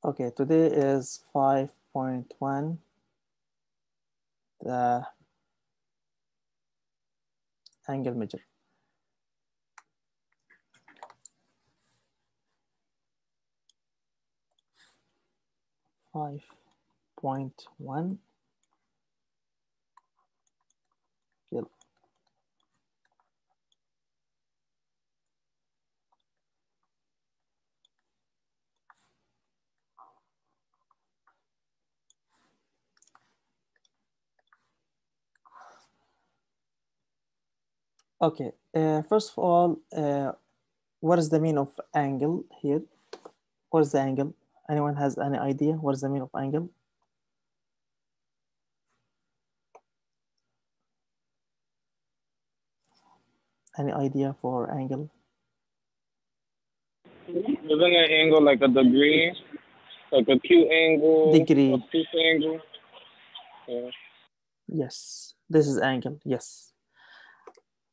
Okay, today is 5.1, the angle measure. Five point one. Okay, first of all, what is the meaning of angle here? What is the angle? Anyone has any idea what is the meaning of angle? Any idea for angle? Isn't an angle like a degree, like a acute angle, Degree. obtuse angle? Yeah. Yes, this is angle. Yes,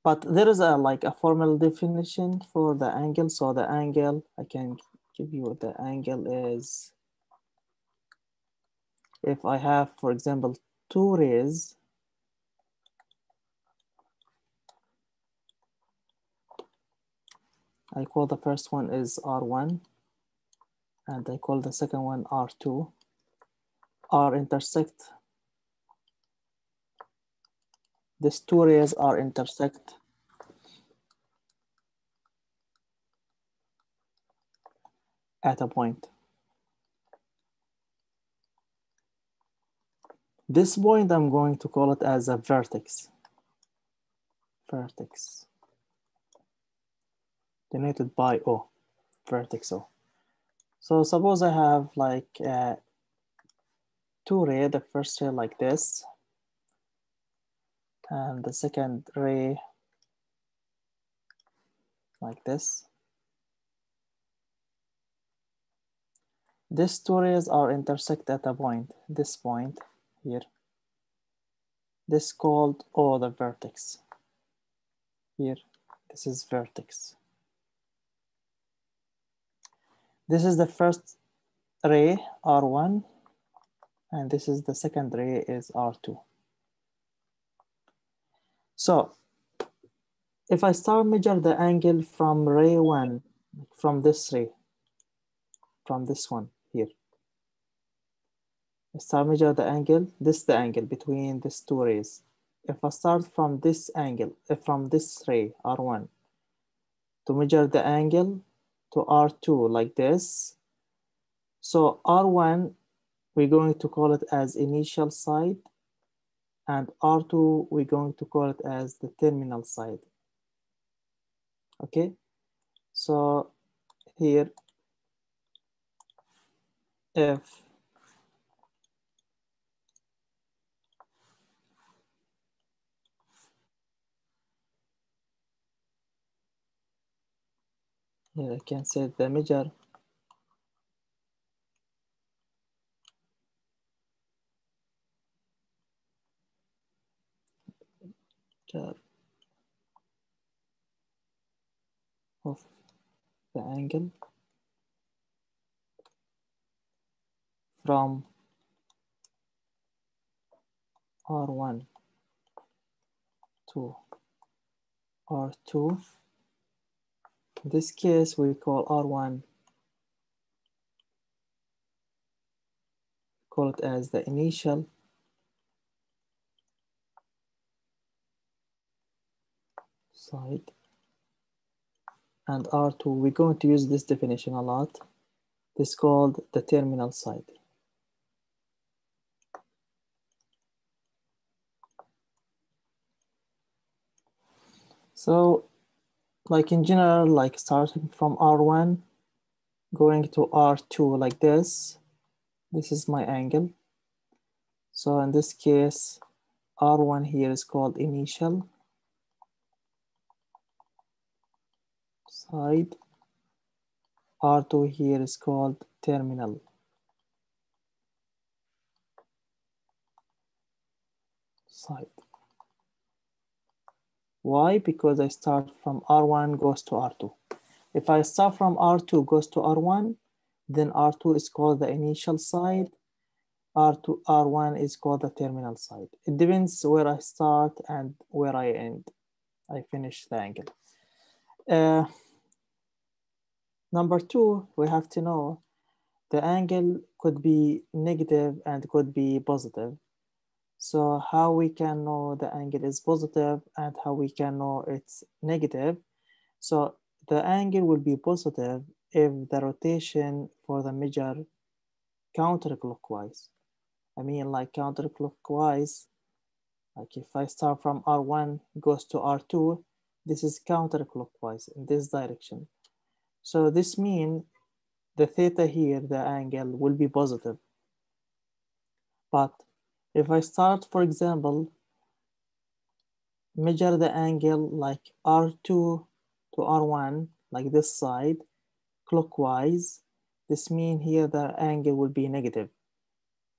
but there is a formal definition for the angle. So the angle, I can give you what the angle is. If I have, for example, two rays, I call the first one is R1, and I call the second one R2. R intersect. These two rays are intersect at a point. This point, I'm going to call it as a vertex. Vertex. Denoted by O. Vertex O. So suppose I have like two rays, the first ray like this, and the second ray like this. These two rays are intersect at a point, this point here. This is called O, the vertex. Here, this is vertex. This is the first ray, R1, and this is the second ray is R2. So if I start measure the angle from ray 1, from this ray, from this one here, I start measure the angle, this is the angle between these two rays. If I start from this angle, from this ray, R1, to measure the angle to R2 like this, so R1, we're going to call it as initial side, and R2, we're going to call it as the terminal side. Okay, so here, if here I can say the measure of the angle from R1 to R2. In this case, we call R1, call it as the initial side, and R2, we're going to use this definition a lot. This is called the terminal side. So like in general, like starting from R1, going to R2 like this is my angle. So in this case, R1 here is called initial side. R2 here is called terminal side. Why? Because I start from R1 goes to R2. If I start from R2 goes to R1, then R2 is called the initial side, R1 is called the terminal side. It depends where I start and where I end. I finish the angle. Number 2, we have to know the angle could be negative and could be positive. So how we can know the angle is positive and how we can know it's negative? So the angle will be positive if the rotation for the measure counterclockwise. I mean like counterclockwise, like if I start from R1 goes to R2, this is counterclockwise in this direction. So this means the theta here, the angle will be positive. But if I start, for example, measure the angle like R2 to R1, like this side, clockwise, this means here the angle will be negative.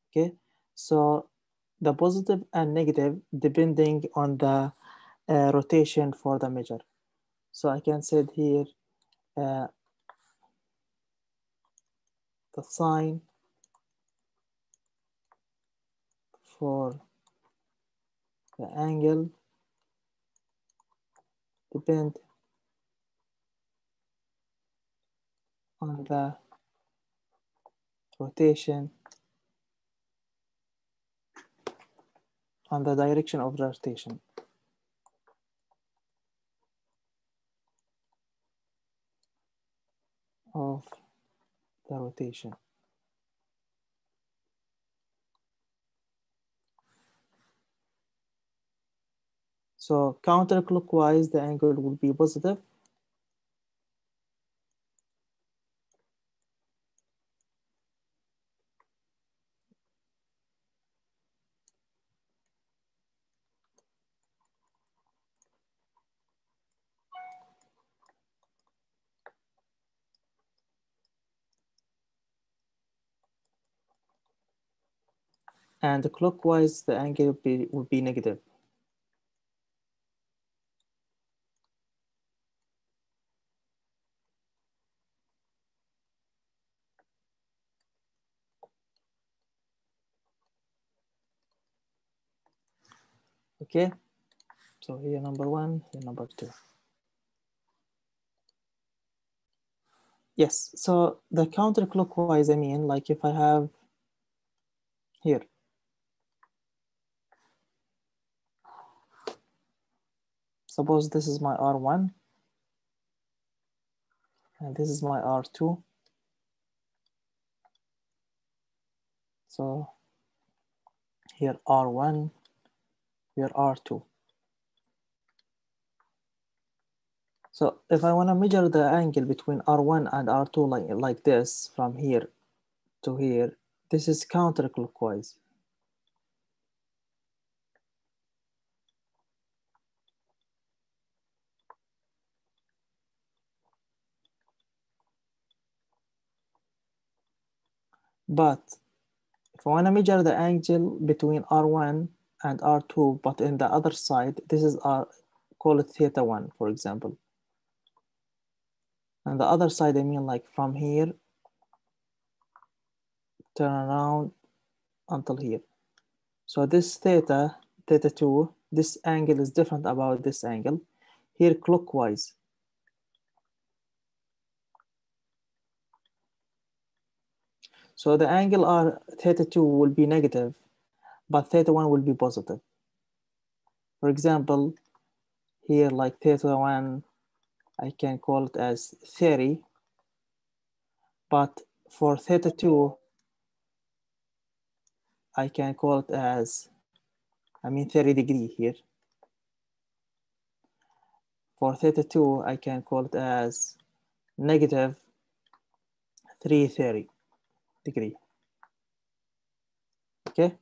Okay, so the positive and negative depending on the rotation for the measure. So I can say here the sign for the angle depend on the rotation, on the direction of the rotation. Of the rotation. So counterclockwise, the angle will be positive. And clockwise, the angle will be negative. Okay, so here number 1, here number 2. Yes, so the counterclockwise, I mean, like if I have here, suppose this is my R1, and this is my R2. So here R1, here R2. So if I want to measure the angle between R1 and R2 like this, from here to here, this is counterclockwise. But if I want to measure the angle between R1 and R2, but in the other side, this is call it theta 1, for example. And the other side, I mean like from here, turn around until here. So this theta 2, this angle is different about this angle. Here clockwise. So the angle theta 2 will be negative, but theta 1 will be positive. For example, here like theta 1, I can call it as 30, but for theta 2, I can call it as, 30 degree here. For theta 2, I can call it as negative 330 degree. Okay?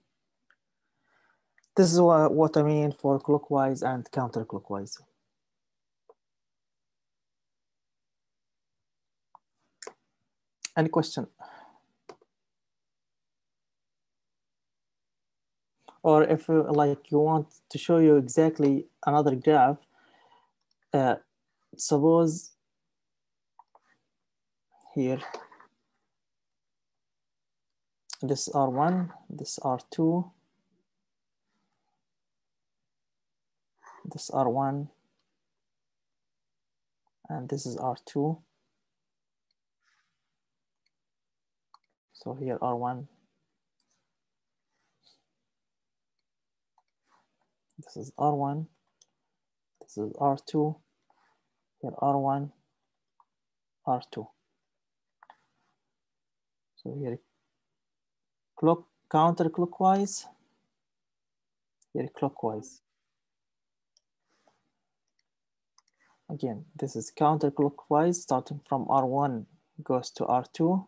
This is what I mean for clockwise and counterclockwise. Any question? Or if you want to show you exactly another graph, suppose here this R1, this R2, this R1, and this is R2. So here R1, this is R1, this is R2, here R1, R2. So here counterclockwise, here clockwise. Again, this is counterclockwise, starting from R1 goes to R2.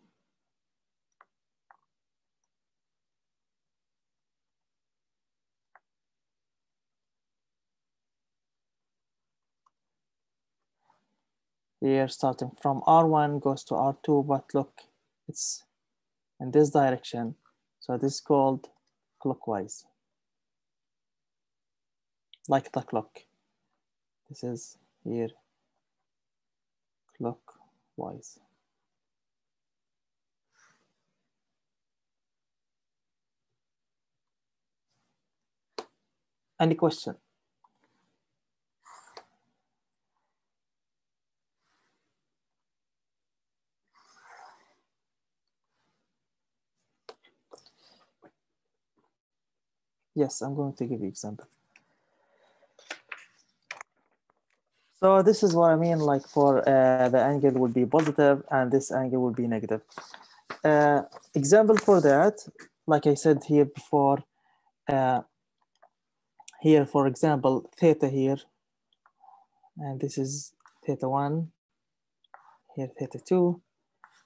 Here, starting from R1 goes to R2, but look, it's in this direction. So this is called clockwise, like the clock. This is here clockwise. Any question? Yes, I'm going to give you example. So this is what I mean, like for the angle will be positive and this angle will be negative. Example for that, like I said here before, here, for example, theta here, and this is theta 1, here theta 2.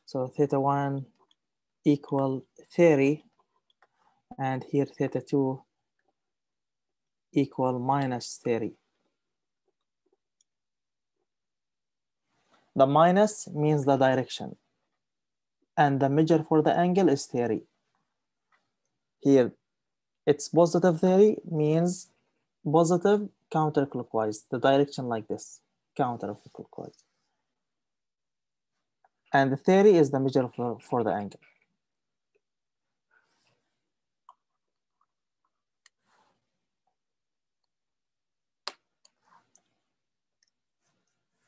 So theta 1 equal 30, and here theta 2 equal minus 30. The minus means the direction, and the measure for the angle is 30. Here, it's positive 30 means positive counterclockwise, the direction like this, counterclockwise. And the 30 is the measure for the angle.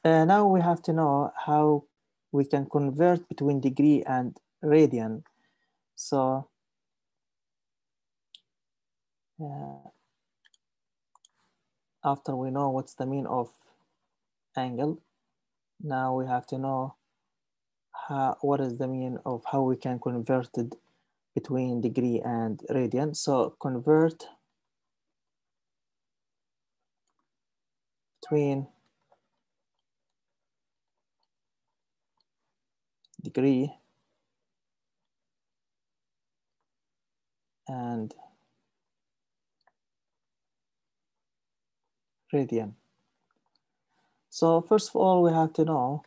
Now we have to know how we can convert between degree and radian. So after we know what's the mean of angle, now we have to know what is the mean of how we can convert it between degree and radian. So convert between degree and radian. So first of all, we have to know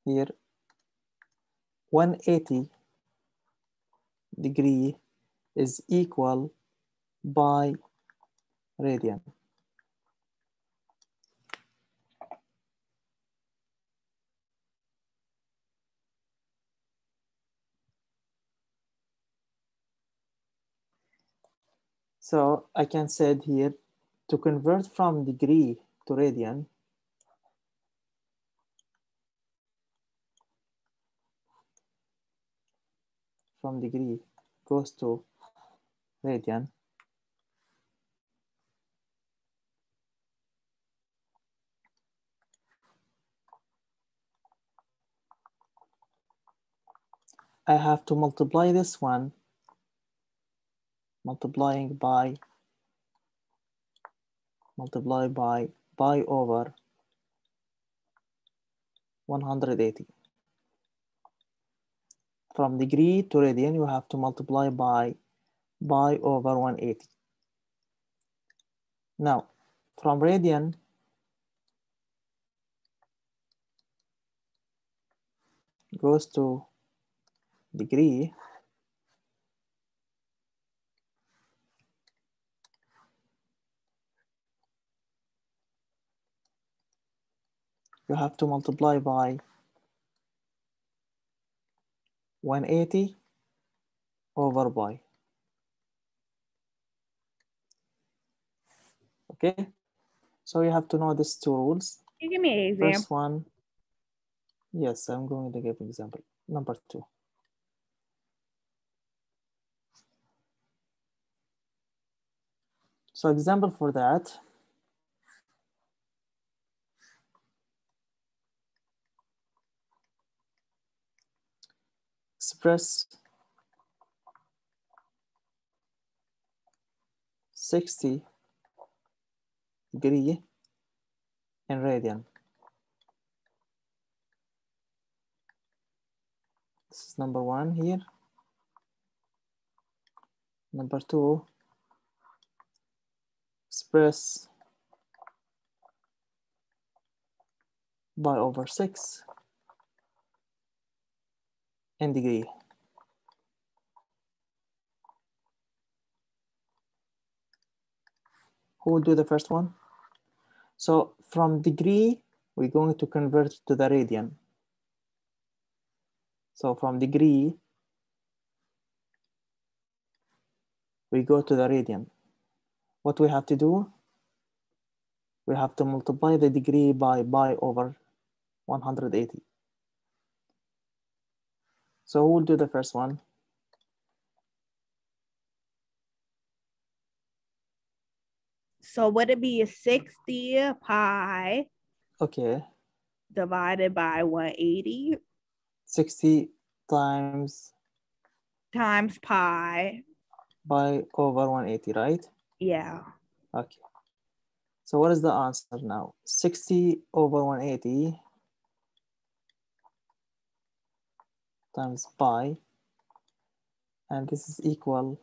here 180 degree is equal by radian. So I can say here to convert from degree to radian, from degree goes to radian. I have to multiply this one, multiply by pi over 180. From degree to radian, you have to multiply by pi over 180. Now, from radian goes to degree, you have to multiply by 180 over pi. Okay, so you have to know these two rules. Can you give me an example? First one, yes, I'm going to give an example. Number 2. So example for that, express 60 degree in radian. This is number 1 here. Number 2, express pi over 6 in degree. Who will do the first one? So from degree, we're going to convert to the radian. So from degree, we go to the radian. What we have to do? We have to multiply the degree by pi over 180. So who will do the first one? So would it be a 60 pi Okay, divided by 180 60 times times pi? pi over 180, right? Yeah. Okay. So what is the answer now? 60 over 180 times pi, and this is equal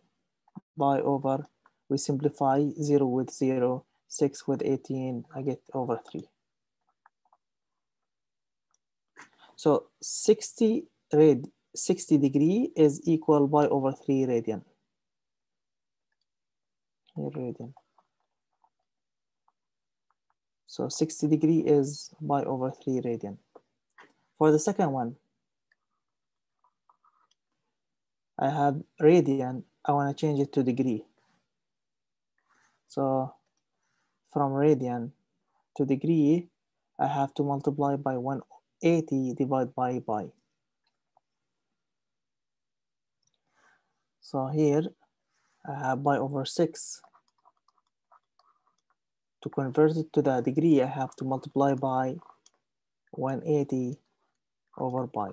pi over, we simplify 0 with 0, 6 with 18, I get over 3. So 60 degree is equal pi over 3 radian. Here radian. So 60 degree is pi over 3 radian. For the second one, I have radian, I want to change it to degree. So from radian to degree, I have to multiply by 180 divided by pi. So here I have pi over 6. To convert it to the degree, I have to multiply by 180 over pi.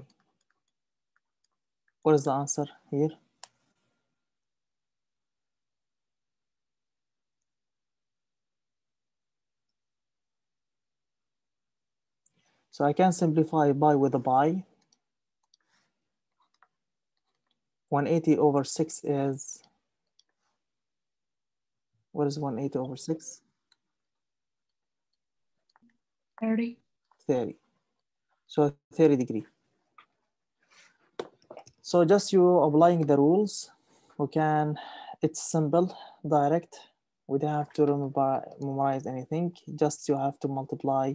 What is the answer here? So I can simplify pi with a pi. 180 over 6 is, what is 180 over 6? 30. 30. So 30 degree. So just you applying the rules, we can, it's simple, direct. We don't have to memorize anything. Just you have to multiply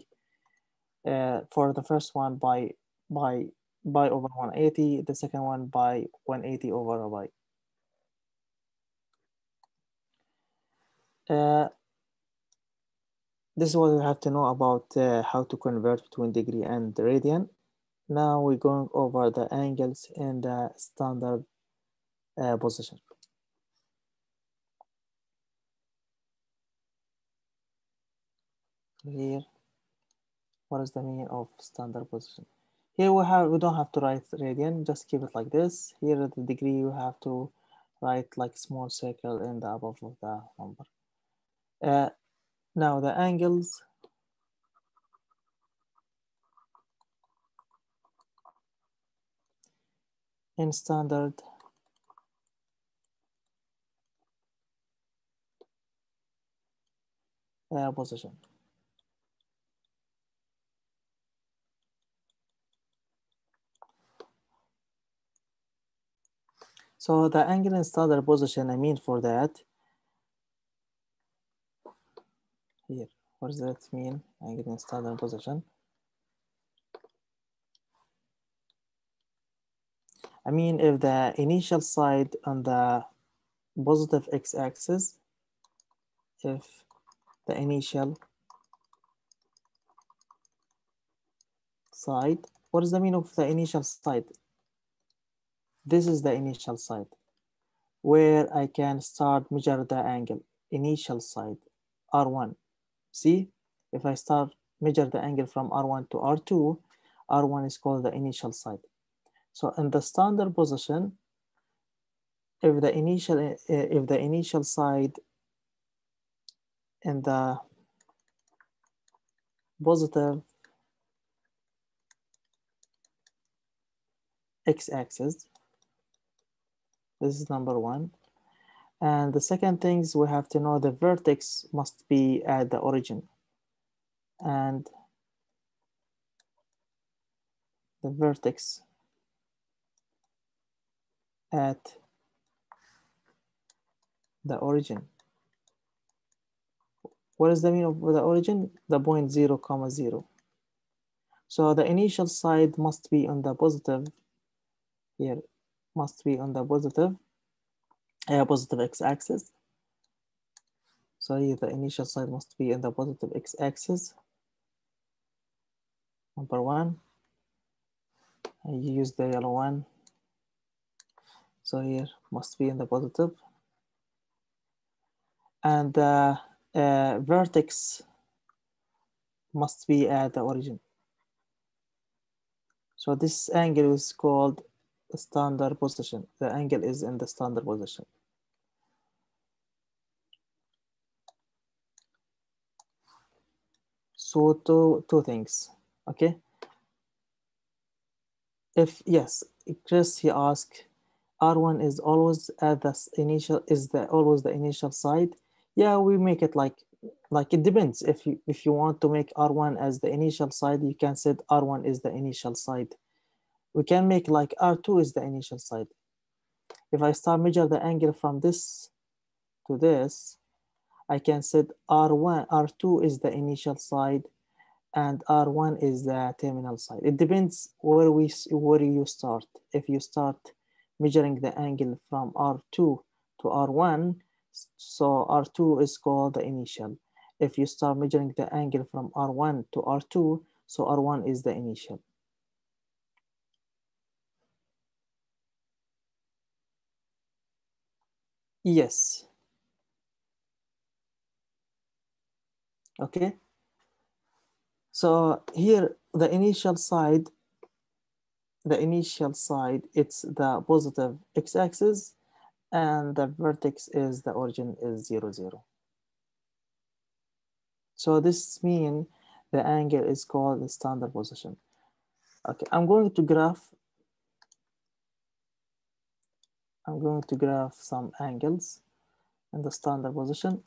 for the first one by over 180, the second one by 180 over a pi. This is what we have to know about how to convert between degree and radian. Now we're going over the angles in the standard position. Here, what is the meaning of standard position? Here we don't have to write radian, just keep it like this. Here at the degree you have to write like small circle in the above of the number. Now the angles in standard position. So the angle in standard position, I mean for that, here, what does that mean, angle in standard position? I mean, if the initial side on the positive x-axis, if the initial side, what is the meaning of the initial side? This is the initial side where I can start measure the angle. Initial side, R1. See, if I start measure the angle from R1 to R2, R1 is called the initial side. So in the standard position, if the initial side in the positive x-axis, this is number one. And the second thing is we have to know the vertex must be at the origin. And the vertex at the origin. What is the meaning of the origin? The point 0, 0. So the initial side must be on the positive here, must be on the positive x-axis. So here the initial side must be in the positive x-axis. Number one, I use the yellow one. So here must be in the positive. And the vertex must be at the origin. So this angle is called standard position. The angle is in the standard position. So two things, okay? If yes, Chris, he asked, R1 is always at the initial, always the initial side? Yeah, we make it like it depends. If you want to make R1 as the initial side, you can say R1 is the initial side. We can make like R2 is the initial side. If I start measure the angle from this to this, I can set R2 is the initial side and R1 is the terminal side. It depends where you start. If you start measuring the angle from R2 to R1, so R2 is called the initial. If you start measuring the angle from R1 to R2, so R1 is the initial. Yes. Okay. So here the initial side, it's the positive x-axis, and the vertex is the origin is 0, 0. So this means the angle is called the standard position. Okay, I'm going to graph some angles in the standard position.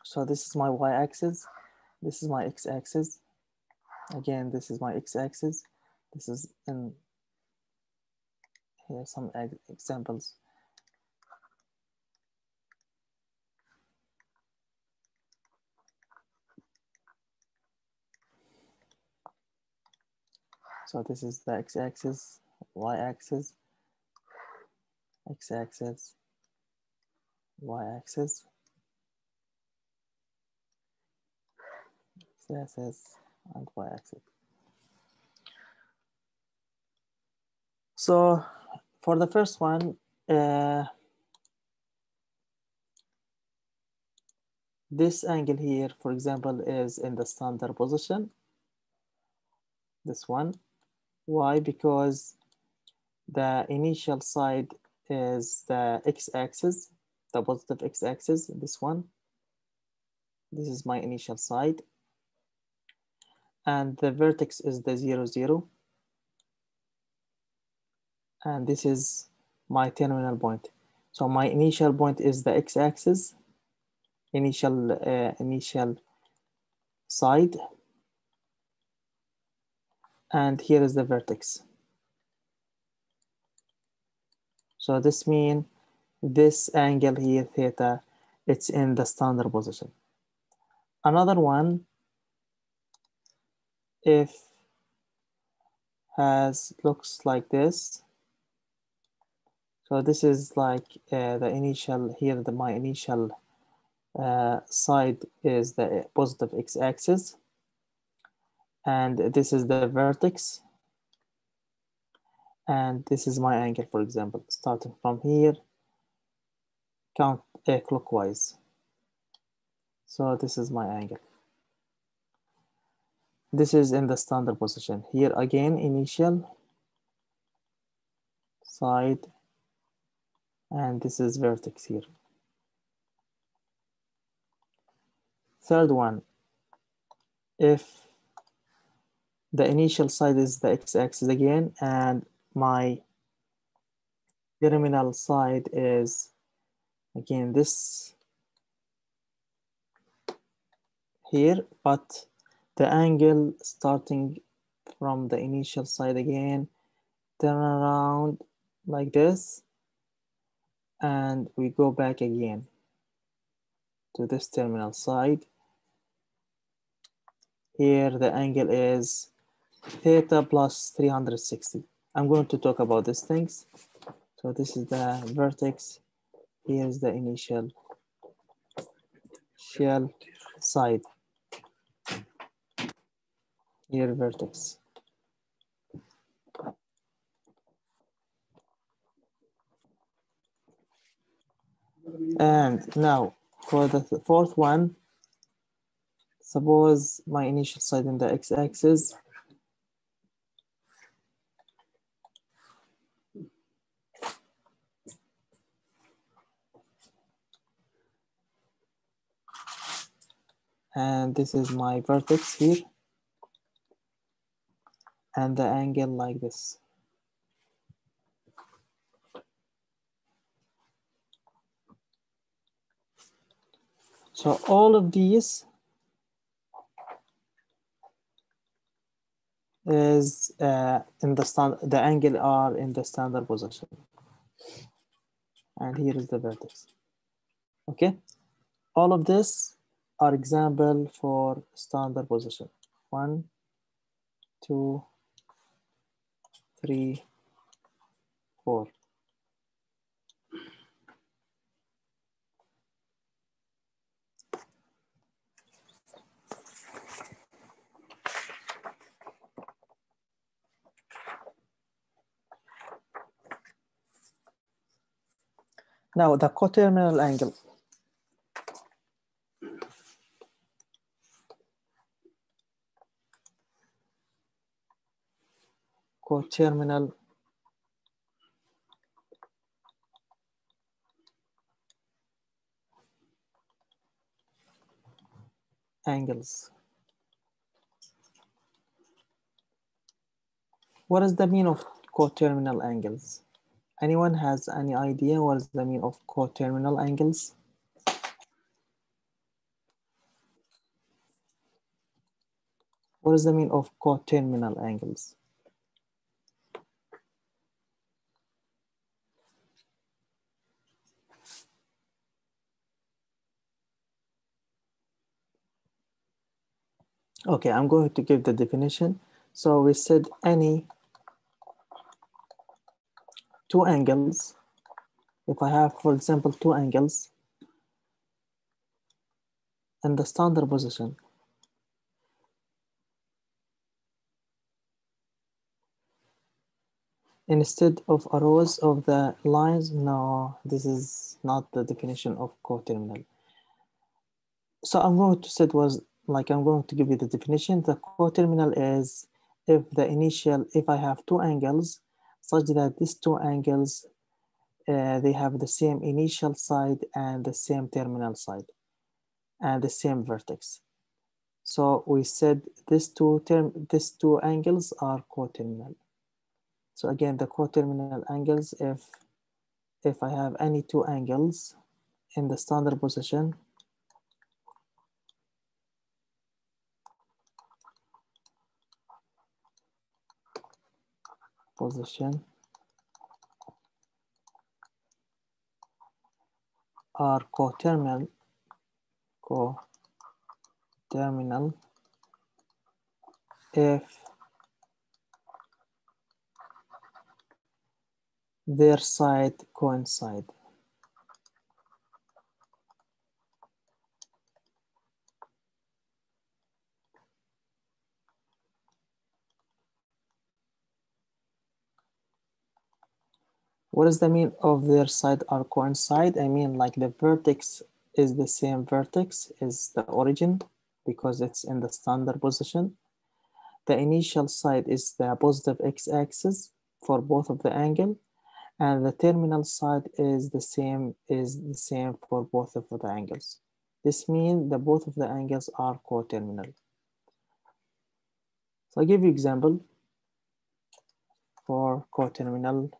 So this is my y-axis, this is my x-axis. Again, this is my x-axis. This is in here some examples. So this is the x-axis, y-axis, x-axis, y-axis, x-axis, and y-axis. So for the first one, this angle here, for example, is in the standard position. This one. Why? Because the initial side is the x-axis, the positive x-axis, this one. This is my initial side. And the vertex is the 0, 0. And this is my terminal point. So my initial point is the x-axis, initial side. And here is the vertex. So this means this angle here, theta, it's in the standard position. Another one, if looks like this. So this is like the initial here. My initial side is the positive x-axis, and this is the vertex, and this is my angle. For example, starting from here, count clockwise. So this is my angle. This is in the standard position. Here again, initial side, and this is vertex here. Third one, if the initial side is the x-axis again, and my terminal side is again this here, but the angle starting from the initial side again, turn around like this, and we go back again to this terminal side. Here the angle is theta plus 360. I'm going to talk about these things. So this is the vertex. Here's the initial shell side. Here vertex. And now for the fourth one, suppose my initial side in the x-axis, and this is my vertex here, and the angle like this. So all of these is in the angle are in the standard position, and here is the vertex. Okay, all of this are example for standard position. 1, 2, 3, 4. Now the coterminal angle. Coterminal angles. What is the meaning of coterminal angles? Anyone has any idea what is the meaning of coterminal angles? What is the meaning of coterminal angles? Okay, I'm going to give the definition. So we said any two angles, if I have, for example, two angles in the standard position, instead of arrows of the lines, no, this is not the definition of coterminal. So I'm going to say I'm going to give you the definition. The coterminal is if I have two angles such that these two angles, they have the same initial side and the same terminal side and the same vertex. So we said these two angles are coterminal. So again, the coterminal angles, if I have any two angles in the standard position, are coterminal if their side coincide. What does that mean of their side are coincide? I mean like the vertex is the same vertex as the origin because it's in the standard position. The initial side is the positive x-axis for both of the angle, and the terminal side is the same for both of the angles. This means that both of the angles are coterminal. So I'll give you example for coterminal.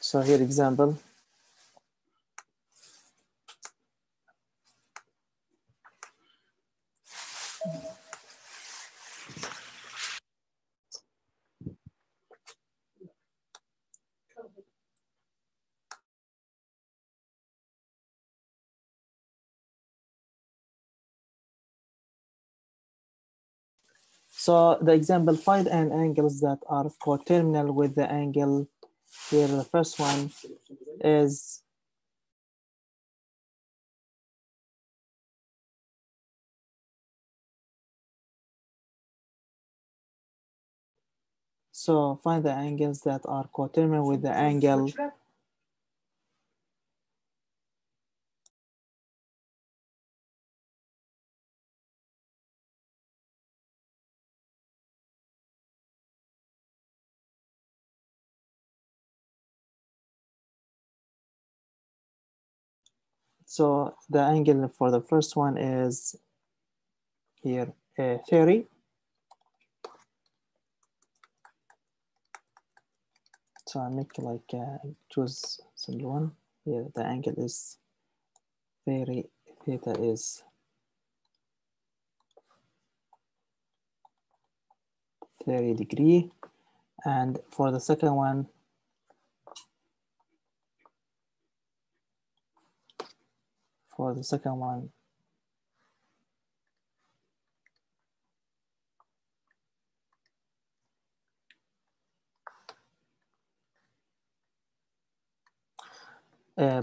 So here example. So the example, find an angles that are coterminal with the angle. Here the first one is so find the angles that are coterminal with the angle. So the angle for the first one is here 30. So I make like choose single one. Here the angle is 30, theta is 30 degree. And for the second one,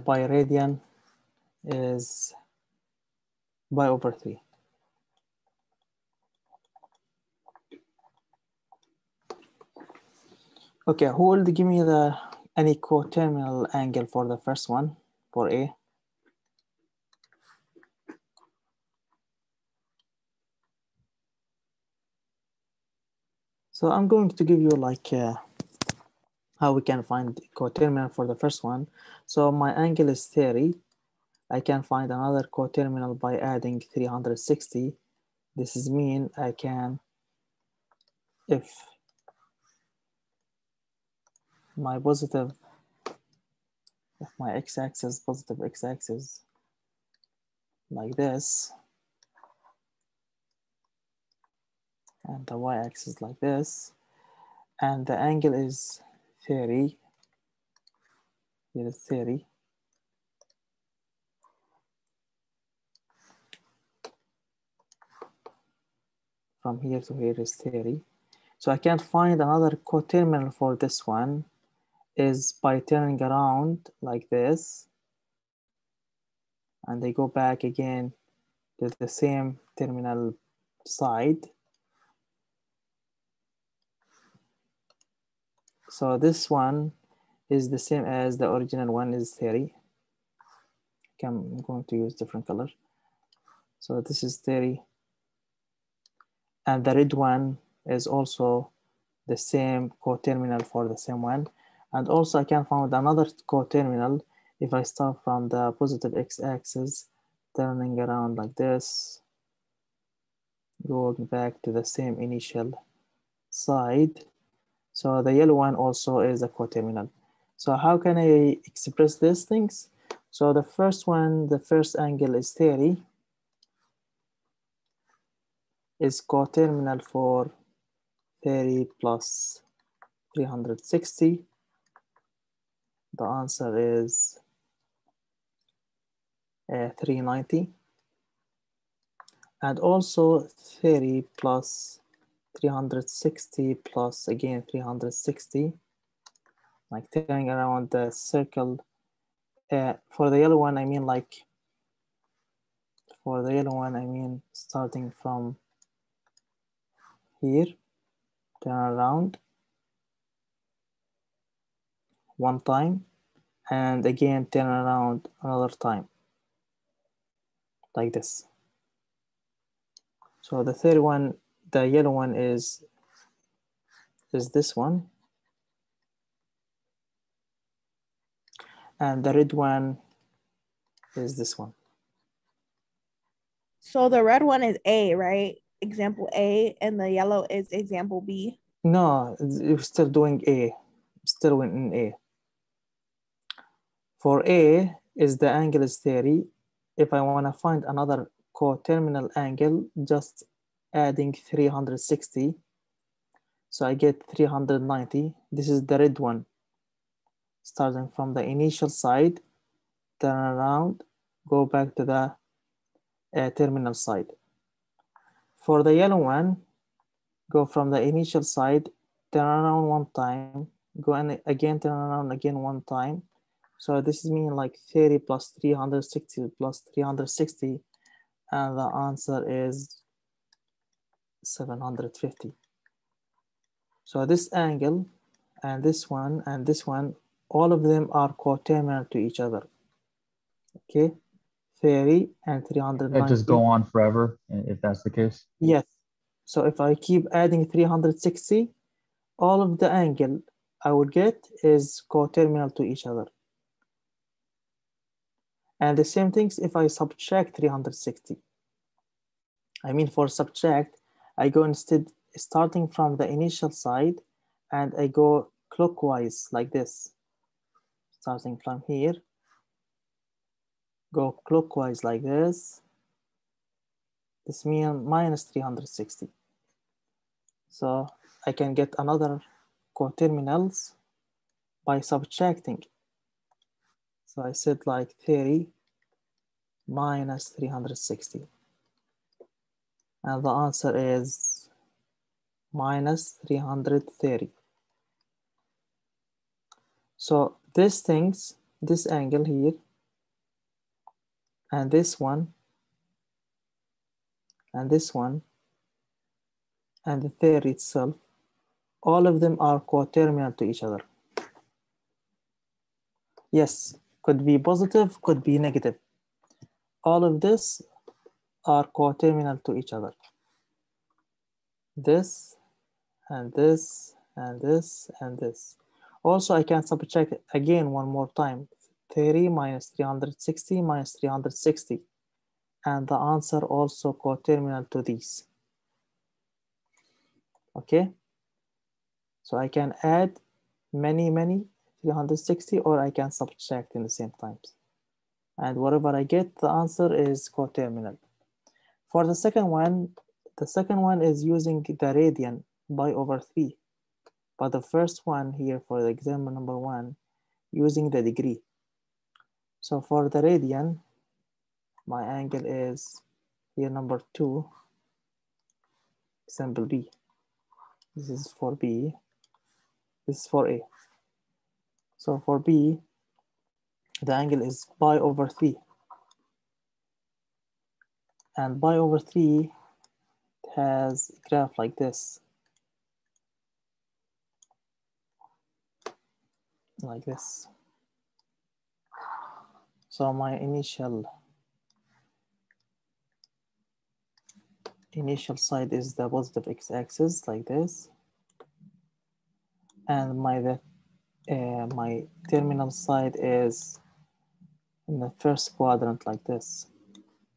by radian is pi over 3. Okay, who will give me any coterminal angle for the first one, for A? So I'm going to give you like how we can find coterminal for the first one. So my angle is 30. I can find another coterminal by adding 360. This is mean I can, if my x-axis, positive x-axis like this, and the y-axis like this, and the angle is 30, here is 30. From here to here is 30. So I can find another coterminal for this one is by turning around like this, and they go back again to the same terminal side. So this one is the same as the original one is 30. I'm going to use different color. So this is 30. And the red one is also the same coterminal for the same one. And also I can find another coterminal if I start from the positive x-axis, turning around like this, going back to the same initial side. So the yellow one also is a coterminal. So how can I express these things? So the first one, the first angle is 30, is coterminal for 30 plus 360. The answer is 390, and also 30 plus 360 plus again 360, like turning around the circle. For the yellow one, I mean like, for the yellow one, I mean starting from here, turn around one time, and again turn around another time, like this. So the third one, the yellow one is this one, and the red one is this one. So the red one is A, right? Example A, and the yellow is example B. No, you're still doing A, still in A. For A is the angle is 30. If I want to find another coterminal angle, just adding 360. So I get 390. This is the red one. Starting from the initial side, turn around, go back to the terminal side. For the yellow one, go from the initial side, turn around one time, go and again turn around again one time. So this is mean like 30 plus 360 plus 360, and the answer is 750. So this angle and this one and this one, all of them are coterminal to each other. Okay, 30 and 390. That just go on forever if that's the case. Yes. So if I keep adding 360, all of the angle I would get is coterminal to each other. And the same things if I subtract 360. I mean, for subtract, I go instead starting from the initial side, and I go clockwise like this. Starting from here, go clockwise like this. This means minus 360. So I can get another coterminals by subtracting. So I said like 30 minus 360. And the answer is minus 330. So these things, this angle here, and this one, and this one, and the theory itself, all of them are coterminal to each other. Yes, could be positive, could be negative. All of this are coterminal to each other. This, and this, and this, and this. Also, I can subtract again one more time. 30 minus 360 minus 360. And the answer also coterminal to these. Okay? So I can add many 360, or I can subtract in the same times. And whatever I get, the answer is coterminal. For the second one is using the radian pi over 3. But the first one here for the example number 1, using the degree. So for the radian, my angle is here number 2, example B. This is for B, this is for A. So for B, the angle is pi over 3. And pi over 3 has a graph like this. Like this. So my initial side is the positive x-axis like this, and my terminal side is in the first quadrant like this.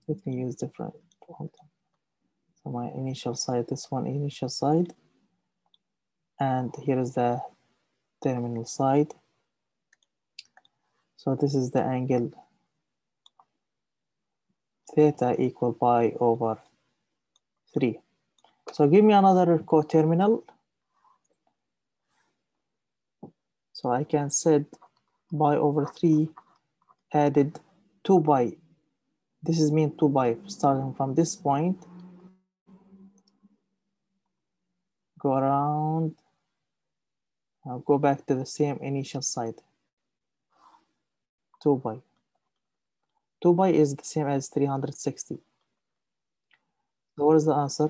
Let me use different. So my initial side, this one initial side, and here is the terminal side. So this is the angle theta equal pi over 3. So give me another coterminal. So I can set pi over 3 added 2 pi This is mean 2 pi. Starting from this point, go around, go back to the same initial site. 2 pi. 2 pi is the same as 360. So what is the answer?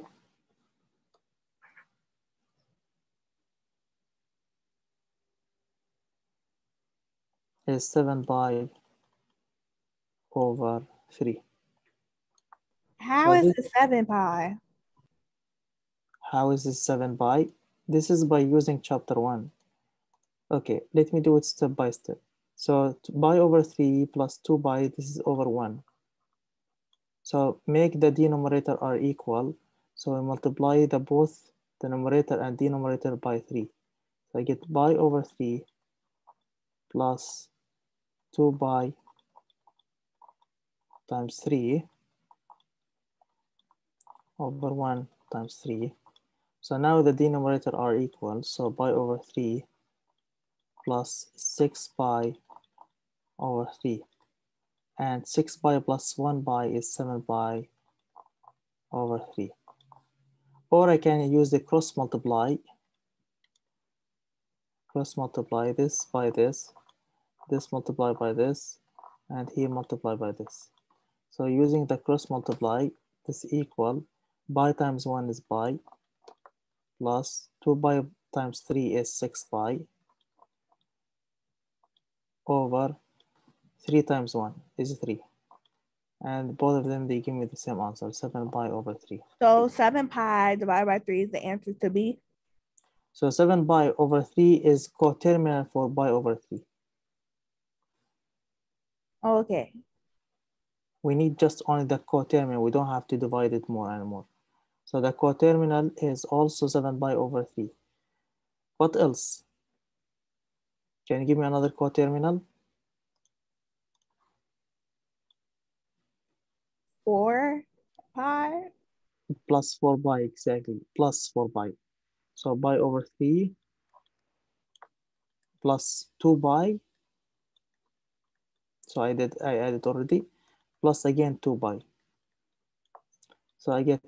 Is 7 pi over 3. How So is this, it 7 pi? how is this 7 pi? This is by using chapter 1. Okay, let me do it step by step. So pi over 3 plus 2 pi, this is over 1. So make the denominator are equal. So I multiply both the numerator and denominator by 3. So I get pi over 3 plus 2 pi times 3 over 1 times 3. So now the denominator are equal. So pi over 3 plus 6 pi over 3. And 6 pi plus 1 pi is 7 pi over 3. Or I can use the cross multiply this by this multiply by this, and here multiply by this. So using the cross multiply, this equal pi times 1 is pi plus 2 pi times 3 is 6 pi over 3 times 1 is 3. And both of them, they give me the same answer, 7 pi over 3. So 7 pi divided by 3 is the answer to B? So 7 pi over 3 is coterminal for pi over 3. Okay. We need just only the coterminal. We don't have to divide it more and more. So the coterminal is also 7 pi over 3. What else? Can you give me another coterminal? 4 pi? Plus 4 pi, exactly. Plus 4 pi. So pi over 3 plus 2 pi. So I added already. Plus again 2 pi. So I get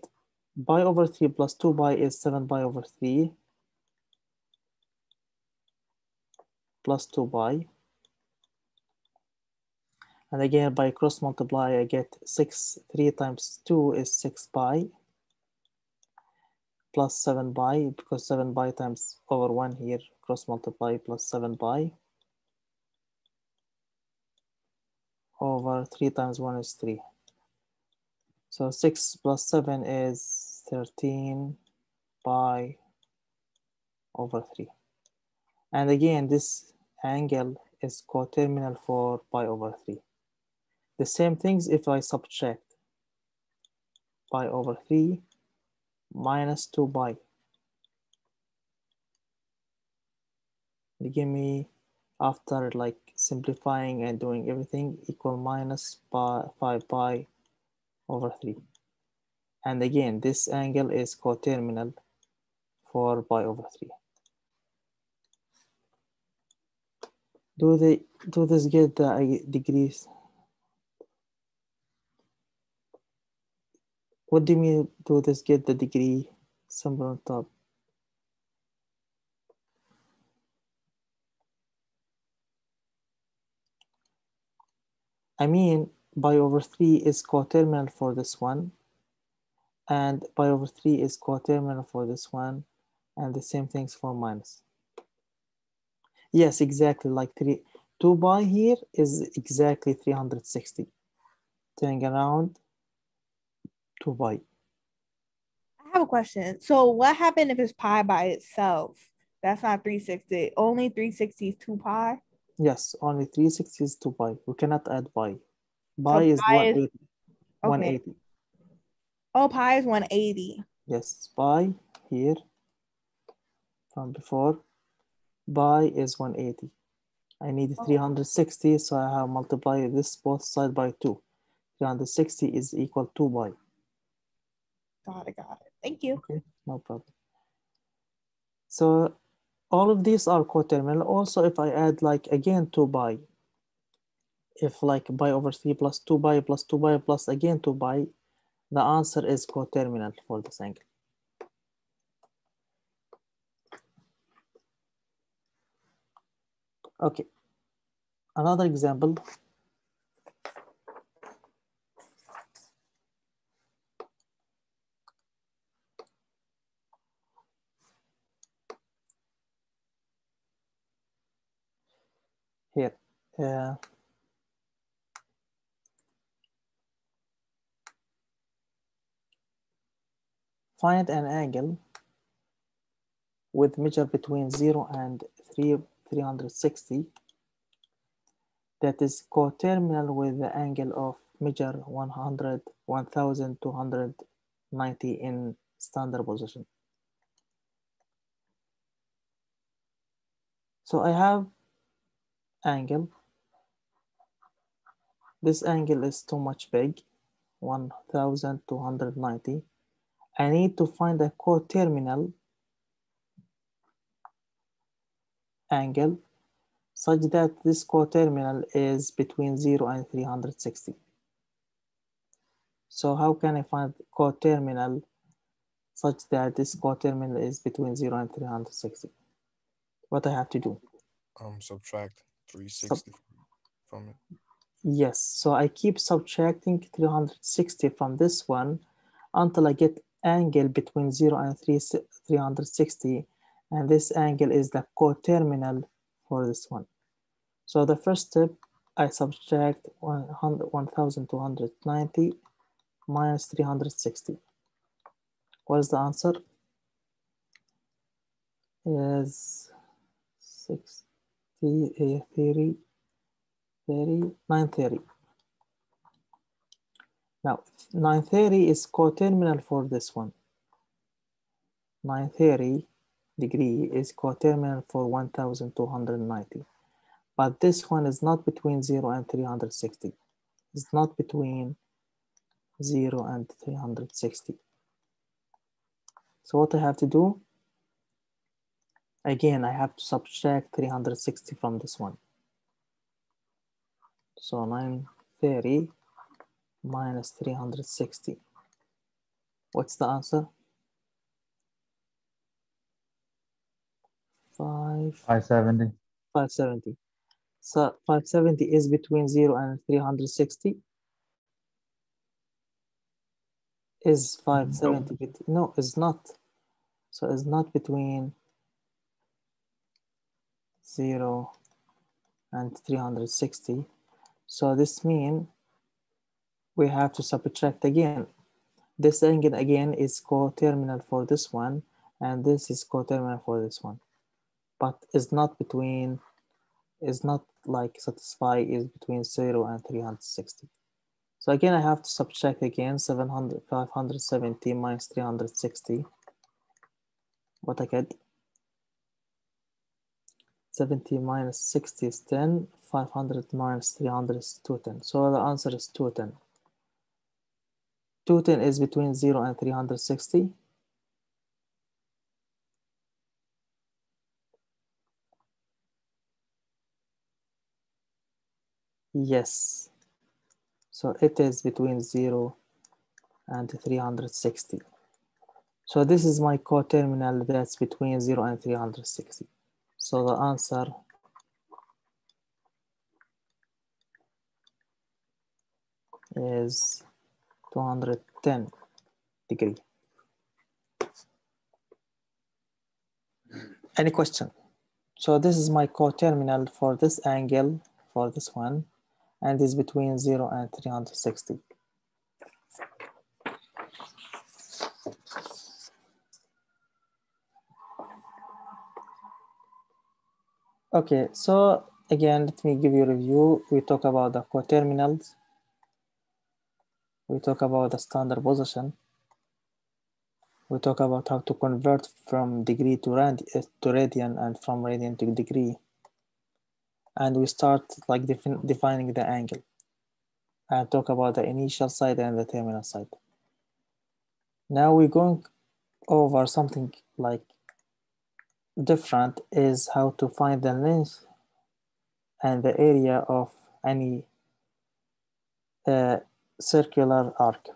pi over 3 plus 2 pi is 7 pi over 3 plus 2 pi. And again, by cross multiply, I get 3 times 2 is 6 pi plus 7 pi, because 7 pi times over 1 here, cross multiply plus 7 pi over 3 times 1 is 3. So 6 plus 7 is 13 pi over 3. And again, this angle is coterminal for pi over 3. The same things if I subtract pi over 3 minus 2 pi. They give me, after like simplifying and doing everything, equal minus 5 pi over 3. And again, this angle is coterminal for pi over 3. Do this get the degrees? What do you mean, do this get the degree symbol on top? I mean, pi over 3 is coterminal for this one, and pi over 3 is coterminal for this one, and the same things for minus. Yes, exactly, like 2 pi here is exactly 360. Turning around 2 pi. I have a question. So what happened if it's pi by itself? That's not 360. Only 360 is 2 pi? Yes, only 360 is 2 pi. We cannot add pi. Pi So is pi is 180. okay. 180. Oh, pi is 180. Yes, pi here from before. Pi is 180. I need 360, so I have multiplied this both side by 2. 360 is equal to pi. Got it. Thank you. Okay, no problem. So all of these are coterminal. Also, if I add like again 2 pi, if like pi over 3 plus 2 pi plus 2 pi plus again 2 pi, the answer is coterminal for this angle. Okay, another example. Here, find an angle with measure between 0 and 360 that is coterminal with the angle of measure 1290 in standard position. So I have angle. This angle is too much big, 1290. I need to find a coterminal angle such that this coterminal is between 0 and 360. So how can I find coterminal such that this coterminal is between 0 and 360? What I have to do? Subtract 360 from it. Yes, so I keep subtracting 360 from this one until I get angle between 0 and 360, and this angle is the coterminal for this one. So the first step, I subtract 1290 minus 360. What is the answer? Is 60, 30, 930. Now 930 is coterminal for this one. 930 degree is coterminal for 1290. But this one is not between 0 and 360. It's not between 0 and 360. So what I have to do? Again, I have to subtract 360 from this one. So 930 minus 360. What's the answer? 570. 570. So 570 is between 0 and 360. Is 570? No, it's not. So it's not between 0 and 360. So this means we have to subtract again. This angle again is coterminal for this one, and this is coterminal for this one. But it's not between, it's not like satisfy is between 0 and 360. So again, I have to subtract again 570 minus 360. What I get? 70 minus 60 is 10. 500 minus 300 is 210. So the answer is 210. 210 is between 0 and 360. Yes. So it is between 0 and 360. So this is my coterminal that's between 0 and 360. So the answer is 210 degree. Any question? So this is my coterminal for this angle, for this one, and is between 0 and 360. Okay, so again, let me give you a review. We talk about the coterminals. We talk about the standard position. We talk about how to convert from degree to radian and from radian to degree. And we start like defining the angle and talk about the initial side and the terminal side. Now we're going over something like different, is how to find the length and the area of any a circular arc.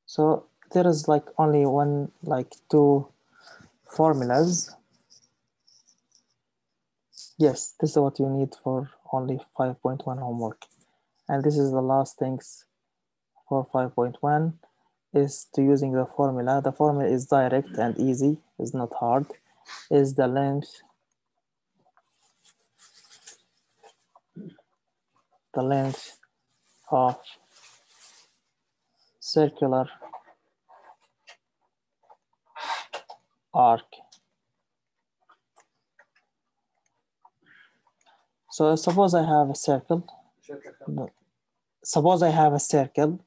So there is like only two formulas. Yes, this is what you need for only 5.1 homework. And this is the last things for 5.1 is to using the formula. The formula is direct and easy, is not hard. Is the length of circular arc. So suppose I have a circle. Suppose I have a circle.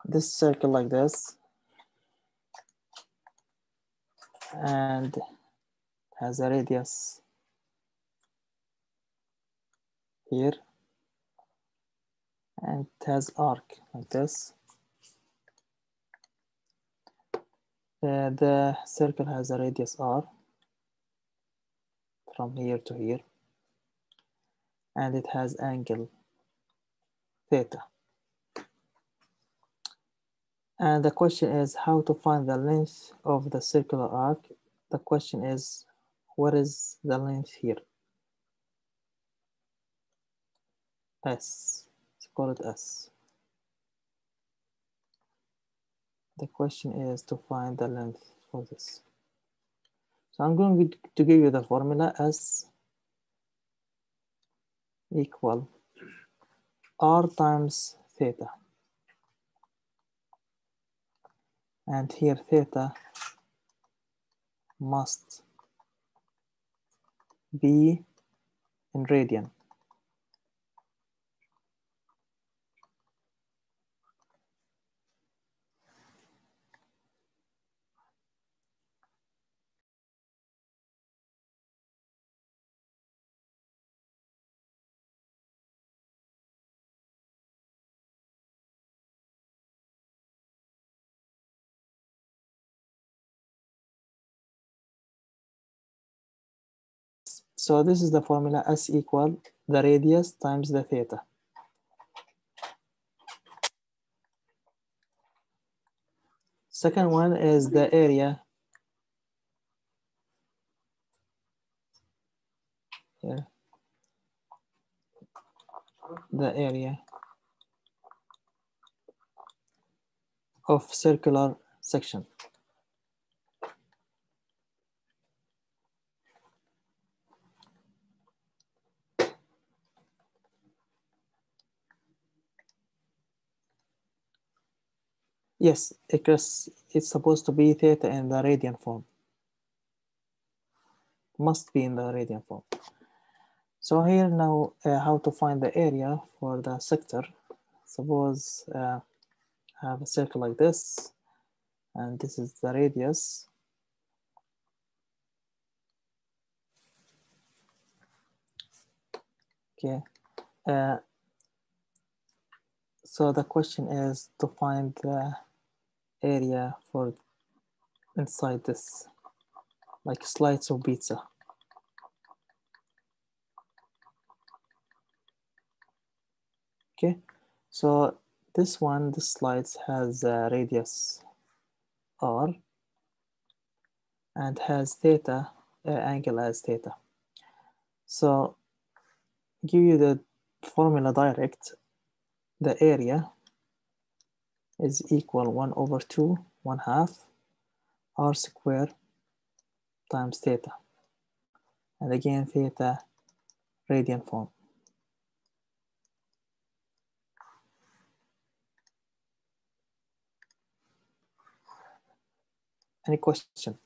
This circle like this, and has a radius here, and it has arc like this. The circle has a radius r from here to here, and it has angle theta. And the question is how to find the length of the circular arc. The question is, what is the length here? S. Let's call it S. The question is to find the length for this. So I'm going to give you the formula. S equal r times theta. And here theta must be in radian. So this is the formula. S equal the radius times the theta. Second one is the area. Here. The area of circular section. Yes, because it's supposed to be theta in the radian form. Must be in the radian form. So here now, how to find the area for the sector. Suppose I have a circle like this, and this is the radius. Okay. So the question is to find the area for inside this, like slice of pizza. Okay, so this slice has a radius r and has theta, angle as theta. So give you the formula direct. The area is equal 1/2, 1/2 r squared times theta. And again, theta radian form. Any question?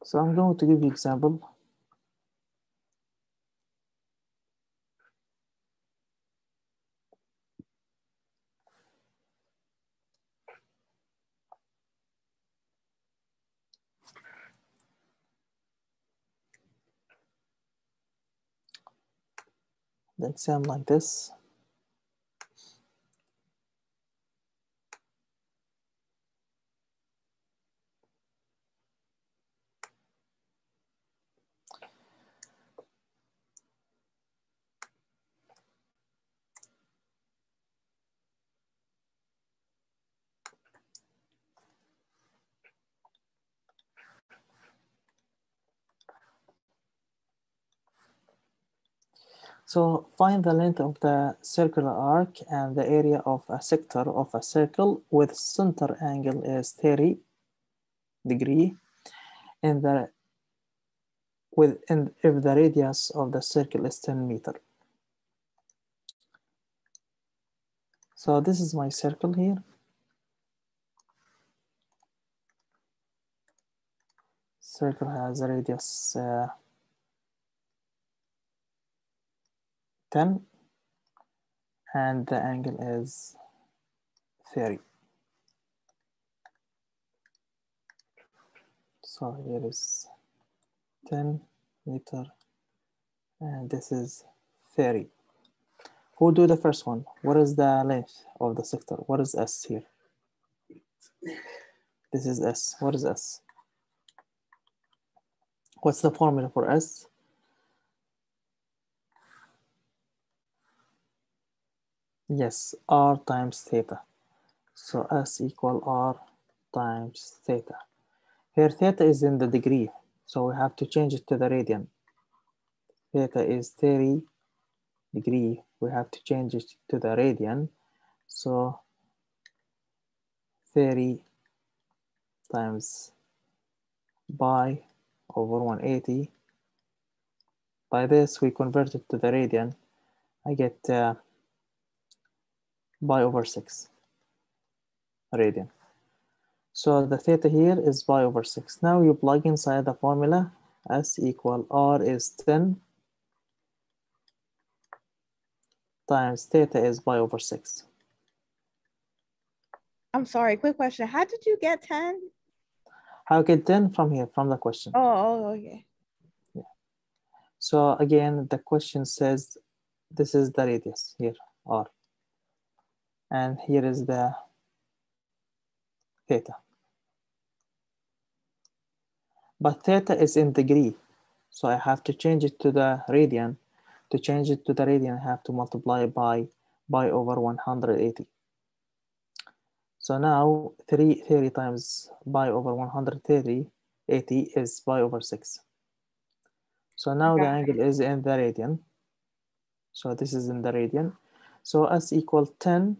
So I'm going to give you example. The exam like this. So find the length of the circular arc and the area of a sector of a circle with center angle is 30 degree and if the radius of the circle is 10 meter. So this is my circle here. Circle has a radius 10 and the angle is 30. So here is 10 meter and this is 30. Who do the first one? What is the length of the sector? What is S here? This is S. What is S? What's the formula for S? Yes, R times theta. So S equal R times theta. Here theta is in the degree, so we have to change it to the radian. Theta is 30 degree. We have to change it to the radian. So 30 times pi over 180. By this, we convert it to the radian. I get pi over 6 radian. So the theta here is pi over 6. Now you plug inside the formula. S equal R is 10 times theta is pi over 6. I'm sorry, quick question. How did you get 10? How get 10 from here, from the question? Oh, okay. Yeah. So again, the question says this is the radius here, R. And here is the theta. But theta is in degree. So I have to change it to the radian. To change it to the radian, I have to multiply by pi over 180. So now 30 times pi over 130, 80 is pi over 6. So now the angle is in the radian. So this is in the radian. So S equal 10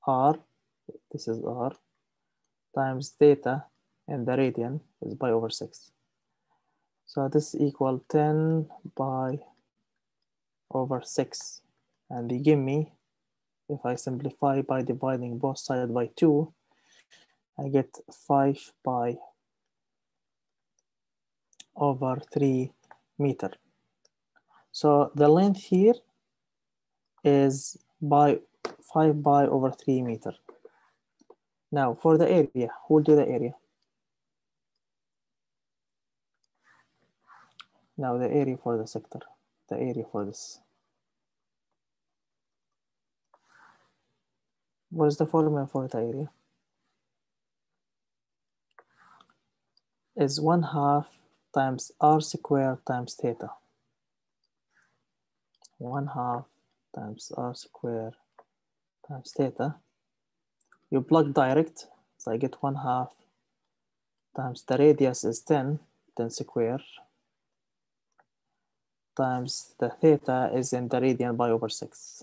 R, this is R, times theta in the radian is pi over 6. So this equal 10 pi over 6. And they give me, if I simplify by dividing both sides by 2, I get 5 pi over 3 meter. So the length here is by 5 pi over 3 meter. Now for the area, who will do the area? Now the area for the sector, the area for this. What is the formula for the area? Is 1/2 times R squared times theta. 1/2 times R squared times theta. You plug direct, so I get 1/2 times the radius is 10 square, times the theta is in the radian pi over 6.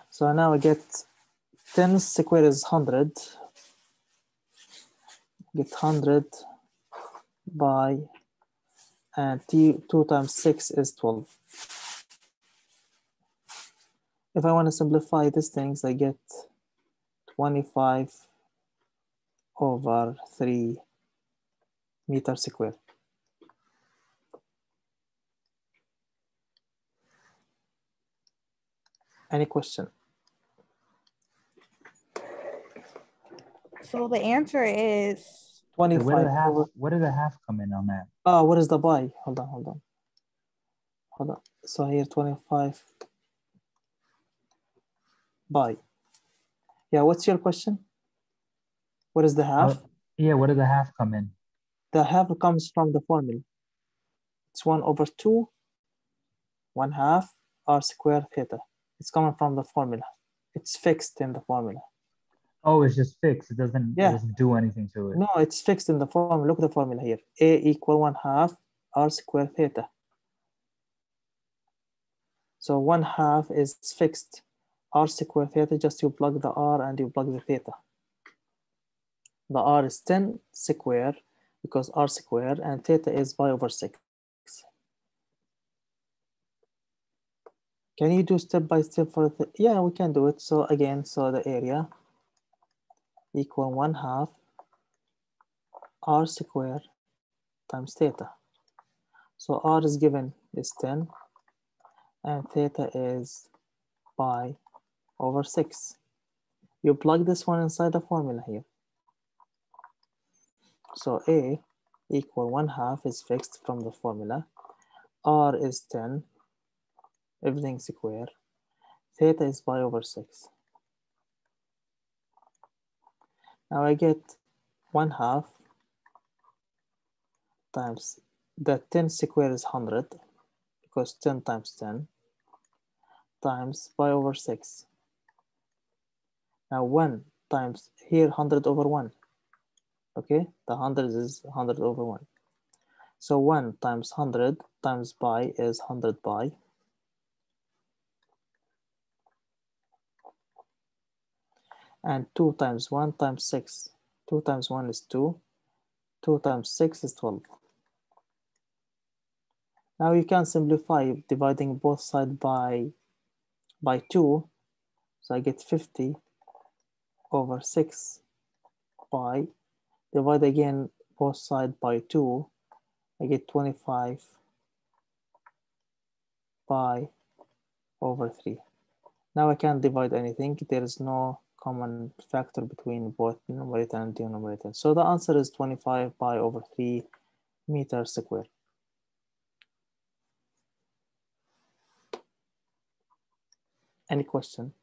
So now I get 10 square is 100. Get 100 by, and 2 times 6 is 12. If I want to simplify these things, I get 25 over 3 meters squared. Any question? So the answer is 25 over. Where did the half come in on that? Oh, what is the pi? Hold on. So here 25 pi. Yeah, what's your question? What is the half? Yeah, where did the half come in? The half comes from the formula. It's 1 over 2, 1/2 R squared theta. It's coming from the formula. It's fixed in the formula. Oh, it's just fixed. It doesn't do anything to it. No, it's fixed in the formula. Look at the formula here. A equal 1/2 R squared theta. So 1/2 is fixed. R squared theta, just you plug the R and you plug the theta. The R is 10 square because R squared, and theta is pi over 6. Can you do step by step for the, yeah, we can do it. So again, so the area equal 1/2 R squared times theta. So R is given is 10 and theta is pi over 6. You plug this one inside the formula here. So A equal 1/2 is fixed from the formula. R is 10, everything square. Theta is pi over 6. Now I get 1/2 times the 10 square is 100 because 10 times 10 times pi over 6. Now 1 times here 100 over 1. Okay, the 100 is 100 over 1. So 1 times 100 times pi is 100 pi. And 2 times 1 times 6. 2 times 1 is 2. 2 times 6 is 12. Now you can simplify dividing both sides by 2. So I get 50 over 6 pi. Divide again both sides by 2. I get 25 pi over 3. Now I can't divide anything. There is no common factor between both numerator and denominator. So the answer is 25 pi over 3 meters squared. Any question?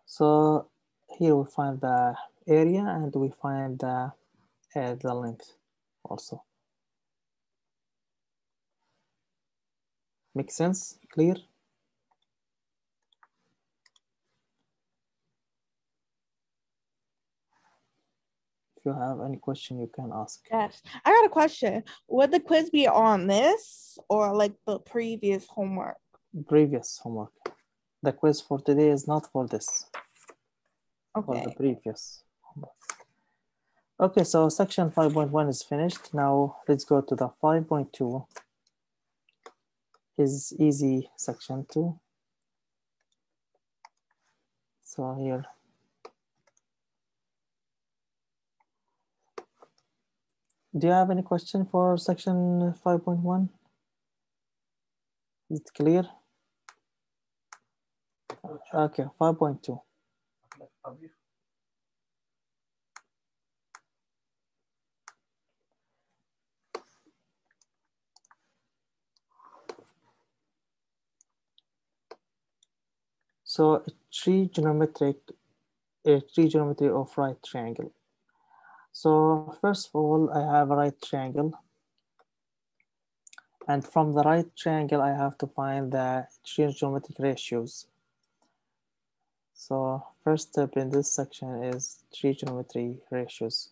So here we find the area and we find the length also. Make sense? Clear? If you have any question, you can ask. Yes, I got a question. Would the quiz be on this or like the previous homework? Previous homework. The quiz for today is not for this. Okay. For the previous homework. Okay, so section 5.1 is finished. Now let's go to the 5.2. Is easy section 2. So here. Do you have any question for section 5.1? Is it clear? Okay, 5.2. So a trigonometry of right triangle. So first of all, I have a right triangle. And from the right triangle, I have to find the trigonometric ratios. So first step in this section is trigonometry ratios.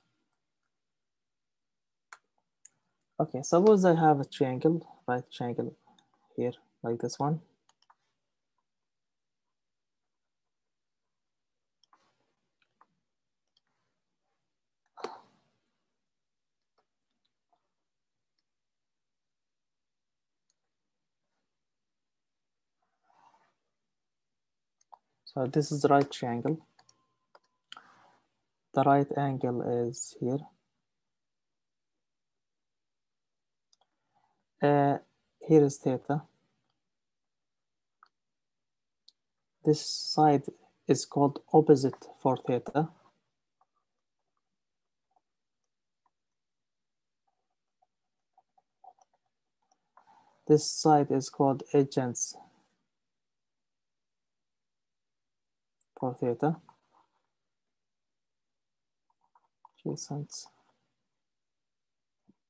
Okay, suppose I have a triangle, right triangle here, like this one. So this is the right triangle. The right angle is here. Here is theta. This side is called opposite for theta. This side is called adjacent for theta.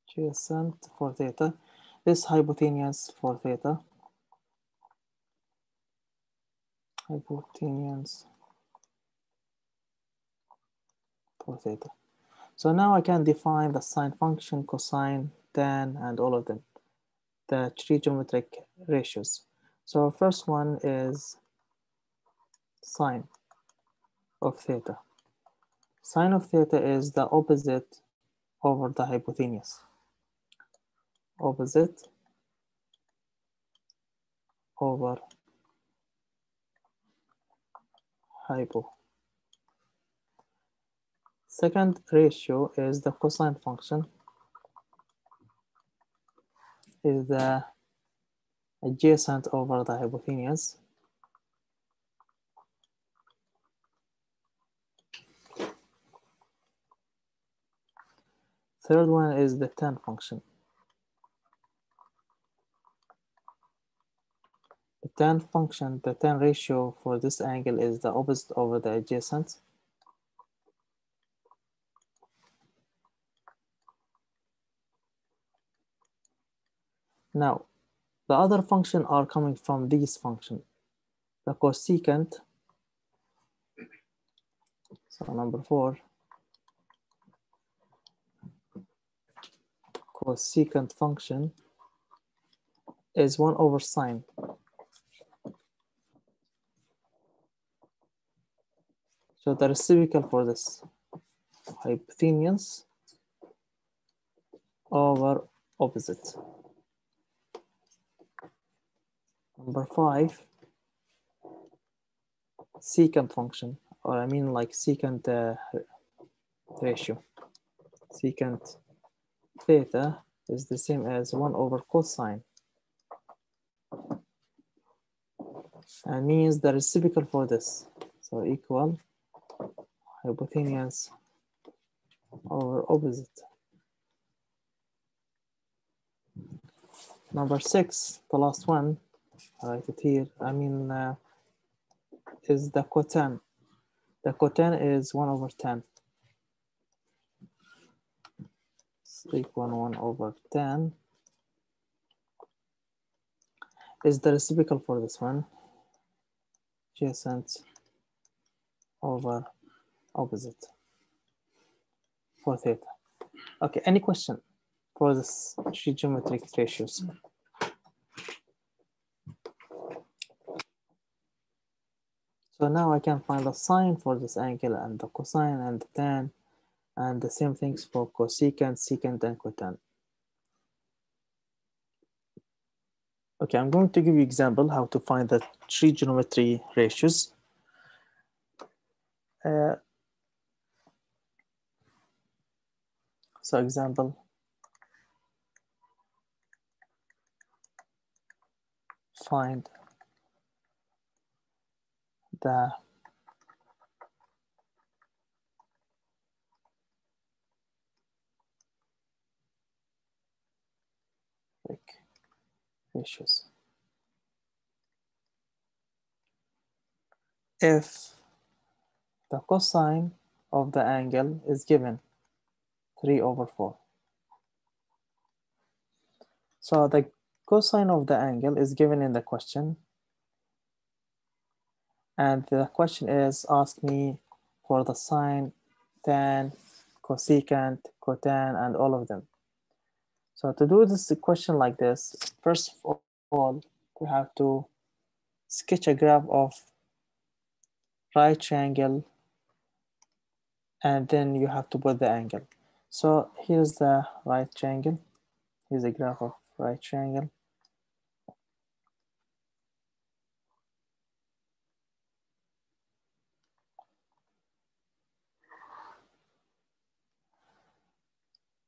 Adjacent for theta. This hypotenuse for theta. Hypotenuse for theta. So now I can define the sine function, cosine, tan, and all of them, the trigonometric ratios. So first one is sine of theta. Sine of theta is the opposite over the hypotenuse. Opposite over hypo. Second ratio is the cosine function, is the adjacent over the hypotenuse. Third one is the tan function. The tan function, the tan ratio for this angle is the opposite over the adjacent. Now, the other function are coming from these function. The cosecant, so number 4, cosecant function is 1 over sine. So the reciprocal for this, hypotenuse over opposite. Number 5, secant function, or I mean like secant ratio. Secant theta is the same as 1 over cosine, and means the reciprocal for this. So equal hypotenuse over opposite. Number 6, the last one, I write it here, is the cotan. The cotan is 1 over tan. It's equal 1 over tan is the reciprocal for this one, adjacent over opposite for theta. Okay, any question for this geometric ratios? So now I can find the sine for this angle and the cosine and the tan, and the same things for cosecant, secant, and cotan. Okay, I'm going to give you example how to find the trigonometry ratios. So example, find the ratios. If the cosine of the angle is given 3 over 4. So the cosine of the angle is given in the question, and the question is ask me for the sine, tan, cosecant, cotan, and all of them. So to do this question like this, first of all, we have to sketch a graph of right triangle, and then you have to put the angle. So here's the right triangle. Here's a graph of right triangle.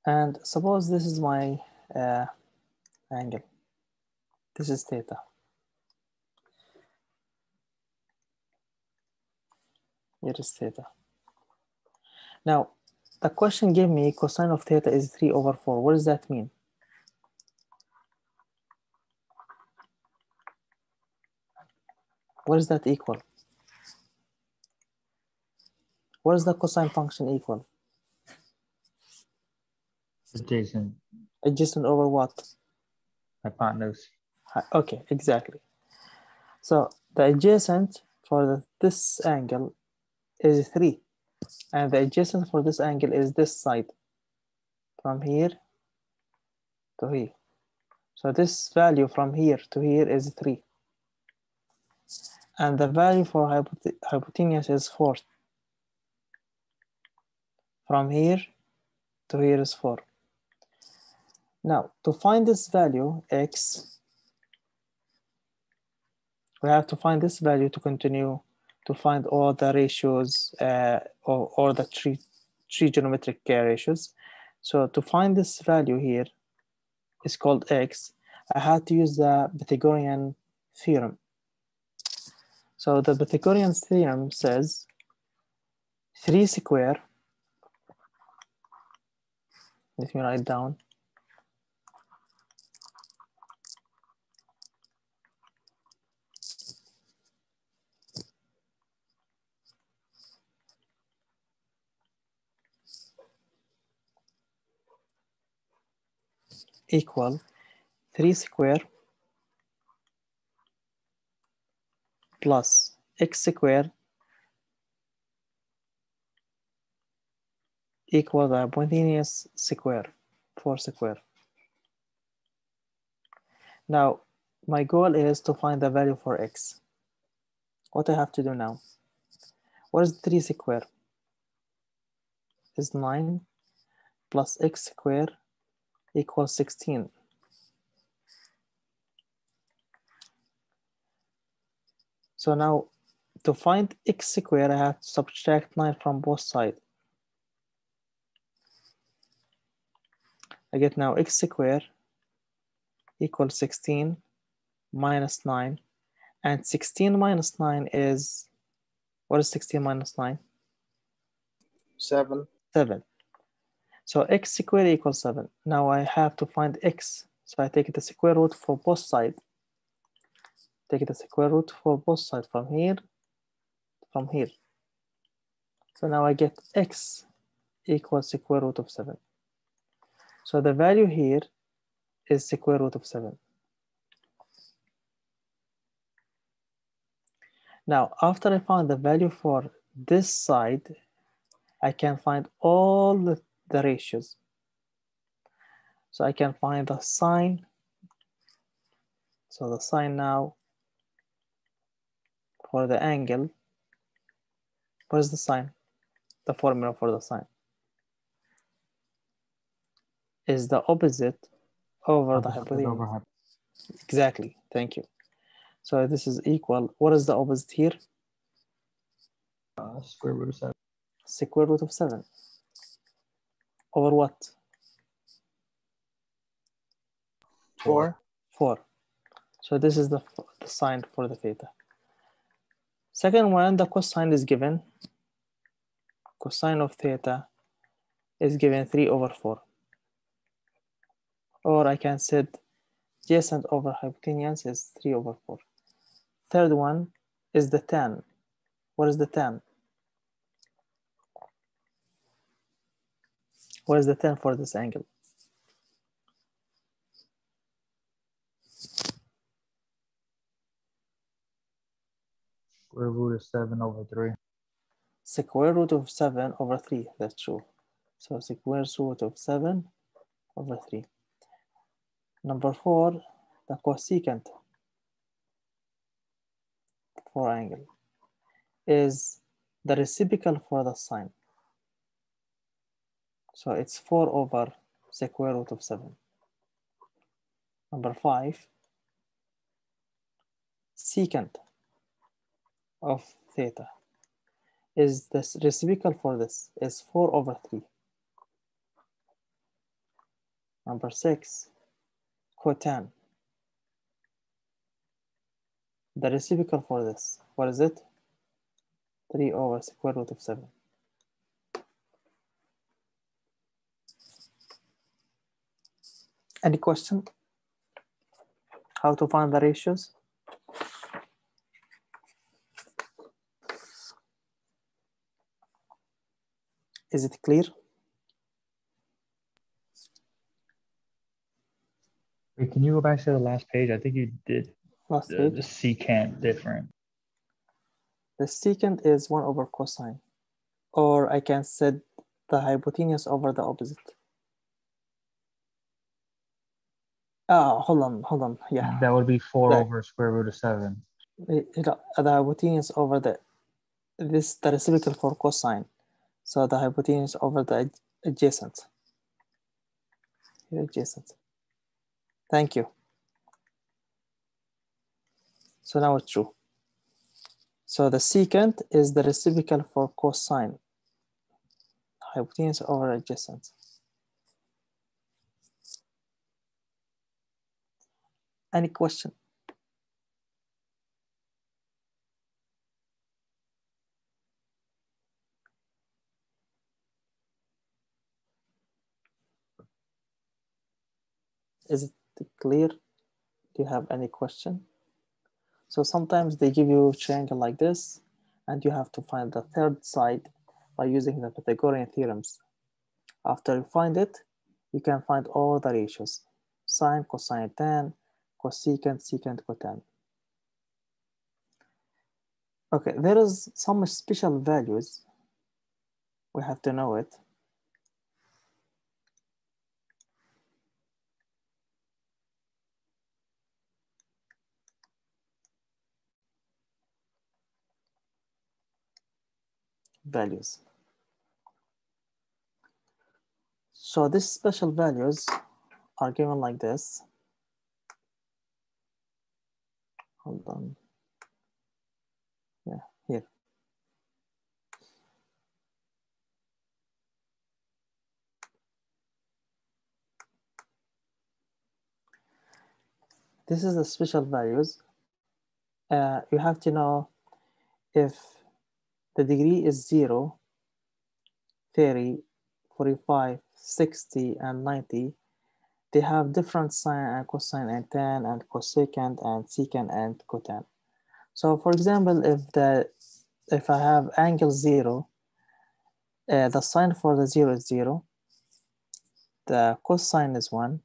And suppose this is my angle. This is theta. Here is theta. Now, the question gave me cosine of theta is 3 over 4. What does that mean? What is that equal? What is the cosine function equal? Adjacent. Adjacent over what? Hypotenuse. Okay, exactly. So the adjacent for this angle is 3. And the adjacent for this angle is this side, from here to here. So this value from here to here is 3. And the value for hypotenuse is 4. From here to here is 4. Now, to find this value, x, we have to find this value to continue to find all the ratios or the trigonometric ratios. So to find this value here is called x, I had to use the Pythagorean theorem. So the Pythagorean theorem says 3 square, let me write down, equal 3 square plus x square equal the hypotenuse square, 4 square. Now, my goal is to find the value for x. What I have to do now? What is 3 square? Is 9 plus x square equals 16. So now, to find x square, I have to subtract 9 from both sides. I get now x square equals 16 minus 9. And 16 minus 9 is, what is 16 minus 9? 7. 7. So x squared equals 7. Now I have to find x. So I take the square root for both sides. Take the square root for both sides from here, from here. So now I get x equals square root of 7. So the value here is square root of 7. Now, after I found the value for this side, I can find all the ratios. So I can find the sine. So the sine now for the angle, what is the sine? The formula for the sine is the opposite over the hypotenuse. Exactly, thank you. So this is equal, what is the opposite here? Square root of 7. Square root of 7. Over what? 4. 4. So this is the sine for the theta. Second one, the cosine is given. Cosine of theta is given 3 over 4. Or I can say adjacent over hypotenuse is 3 over 4. Third one is the tan. What is the tan? What is the tan for this angle? Square root of 7 over 3. Square root of 7 over 3, that's true. So square root of 7 over 3. Number 4, the cosecant for angle is the reciprocal for the sine. So it's 4 over square root of 7. Number 5, secant of theta is the reciprocal for this is 4 over 3. Number 6, cotan. The reciprocal for this, what is it? 3 over square root of 7. Any question? How to find the ratios? Is it clear? Wait, can you go back to the last page? I think you did Last the page. secant different. The secant is 1 over cosine. or I can set the hypotenuse over the opposite. Hold on. Yeah. That would be 4 The, over square root of 7. the hypotenuse over the reciprocal for cosine. So the hypotenuse over the adjacent. Adjacent. Thank you. So now it's true. So the secant is the reciprocal for cosine. Hypotenuse over adjacent. Any question? Is it clear? Do you have any question? So sometimes they give you a triangle like this, and you have to find the third side by using the Pythagorean theorems. After you find it, you can find all the ratios: sine, cosine, tan, cosecant, secant, cotan. Okay, there is some special values. We have to know it. Values. So these special values are given like this. Hold on. Yeah, here. This is the special values. You have to know if the degree is 0, 30, 45, 60, and 90. They have different sine and cosine and tan and cosecant and secant and cotan. So for example, if I have angle 0, the sine for the 0 is 0, the cosine is 1,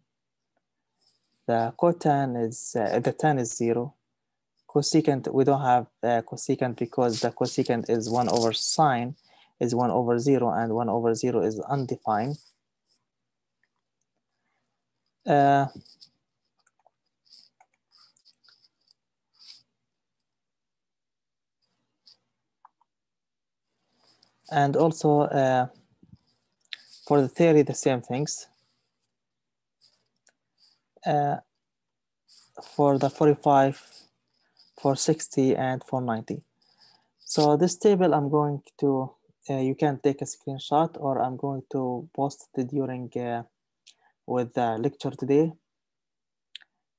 the cotan is the tan is 0. Cosecant, we don't have cosecant because the cosecant is 1 over sine is 1 over 0, and 1 over 0 is undefined. And also for the theory, the same things. For the 45, for 60, and for 90. So this table I'm going to, you can take a screenshot, or I'm going to post it during with the lecture today.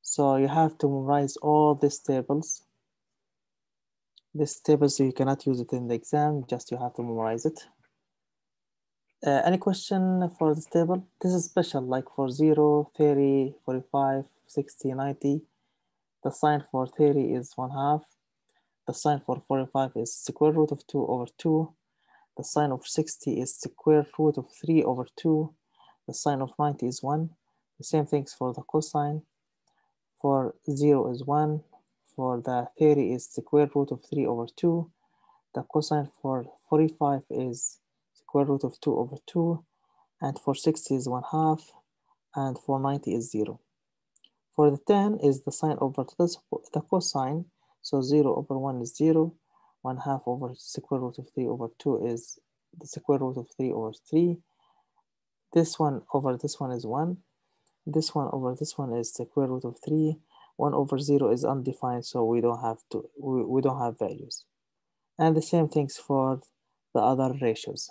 So you have to memorize all these tables. This table, so you cannot use it in the exam, just you have to memorize it. Any question for this table? This is special, like for 0, 30, 45, 60, 90. The sign for 30 is 1/2. The sign for 45 is square root of 2 over 2. The sign of 60 is square root of 3 over 2. The sign of 90 is 1. The same things for the cosine. For 0 is 1. For the 30 is square root of 3 over 2. The cosine for 45 is square root of 2 over 2. And for 60 is 1/2. And for 90 is 0. For the tan is the sine over the cosine. So 0 over 1 is 0. 1/2 over square root of 3 over 2 is the square root of 3 over 3. This one over this one is 1. This one over this one is square root of 3. 1 over 0 is undefined, so we don't have to, we don't have values. And the same things for the other ratios.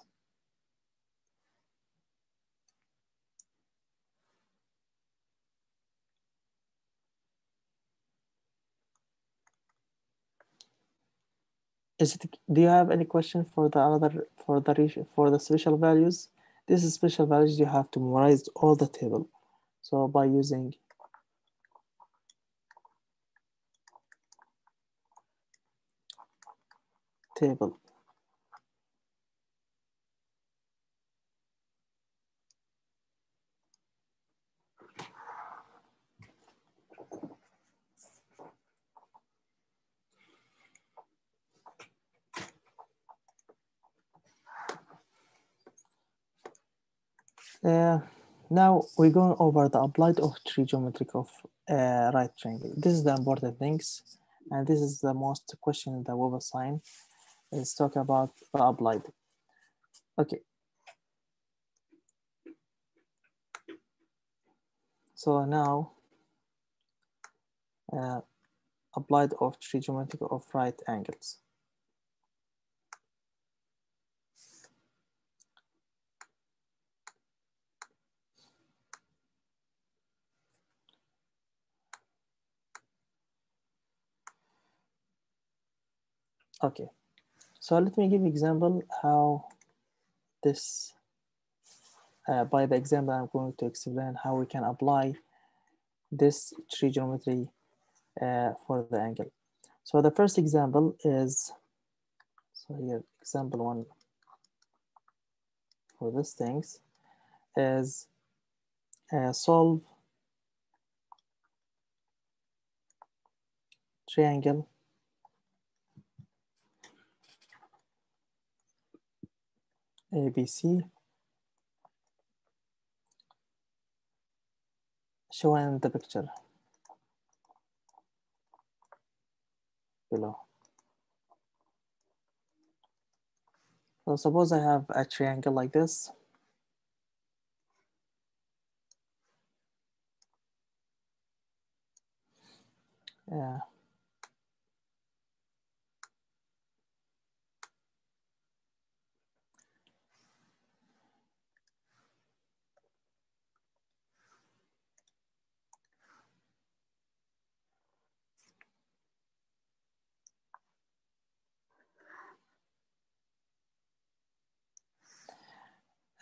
Do you have any question for the special values? This is special values, you have to memorize all the table. So by using table. Now we're going over the applied of trigonometric of right triangle. This is the important things, and this is the most question in the web assign. Let's talk about the applied. Okay. So now applied of trigonometric of right angles. Okay, so let me give example how this, by the example I'm going to explain how we can apply this trigonometry for the angle. So the first example is, so here example one for these things is solve triangle ABC shown in the picture below. So suppose I have a triangle like this.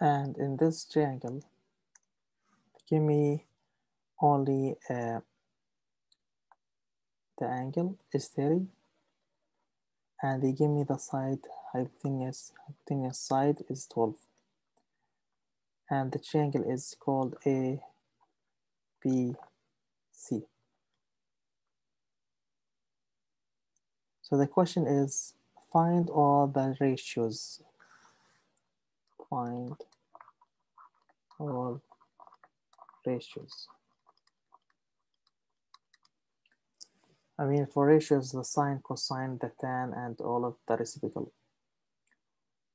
And in this triangle, give me only the angle is 30, and they give me the side hypotenuse side is 12, and the triangle is called ABC. So the question is, find all the ratios. Find all ratios. I mean, for ratios, the sine, cosine, the tan, and all of the reciprocal.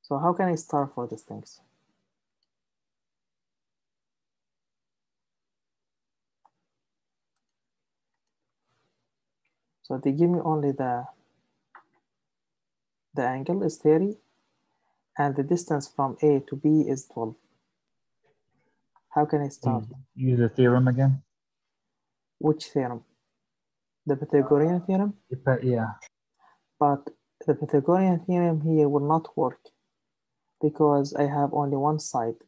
So how can I start for these things? So they give me only the angle is 30, and the distance from A to B is 12. How can I start? Use a theorem again. Which theorem? The Pythagorean theorem? Yeah. But the Pythagorean theorem here will not work because I have only one side.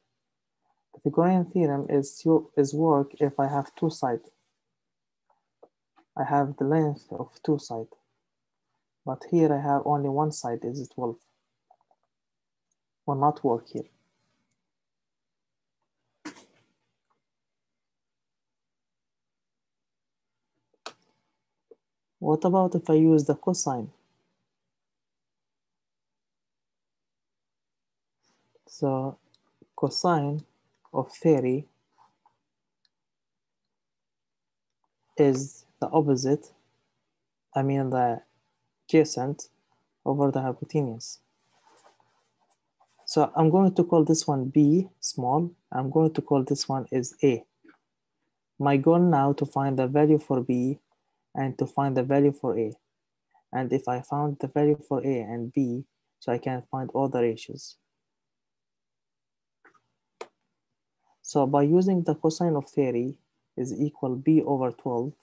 The Pythagorean theorem is work if I have two sides. I have the length of two sides. But here I have only one side, is 12. Will not work here. What about if I use the cosine? So cosine of 30 is the opposite, I mean the adjacent over the hypotenuse. So I'm going to call this one B small. I'm going to call this one is A. My goal now to find the value for B and to find the value for A. And if I found the value for A and B, so I can find all the ratios. So by using the cosine of 30 is equal B over 12,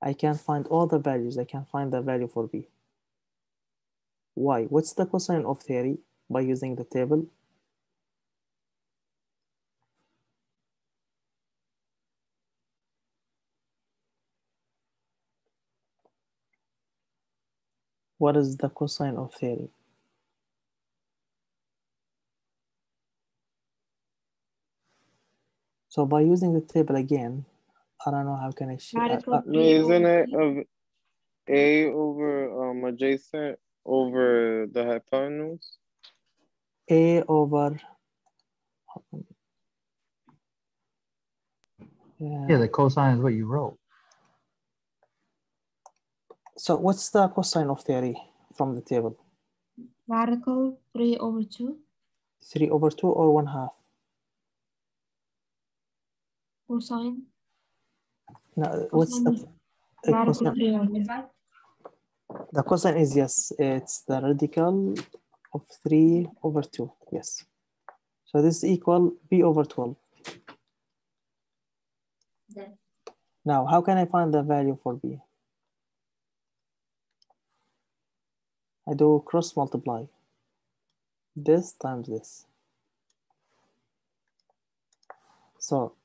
I can find all the values. I can find the value for B. Why? What's the cosine of 30 by using the table? What is the cosine of 30? So by using the table again, I don't know how can I share. Isn't it of A over adjacent over the hypotenuse? A over Yeah, the cosine is what you wrote. So what's the cosine of theory from the table? Radical 3 over 2. 3 over 2 or 1/2? Cosine. No, what's the Radical cosine? 3 over 5. The cosine is, yes, it's the radical of 3 over 2. Yes. So this is equal B over 12. Then. Now, how can I find the value for B? I do cross multiply. This times this. So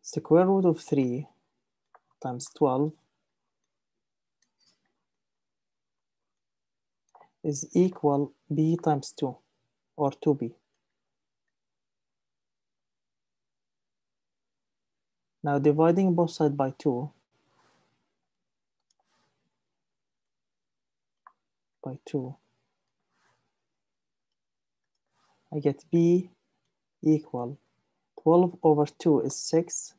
square root of 3 times 12 is equal B times 2 or 2B. Now dividing both sides by 2, I get B equal 12 over 2 is 6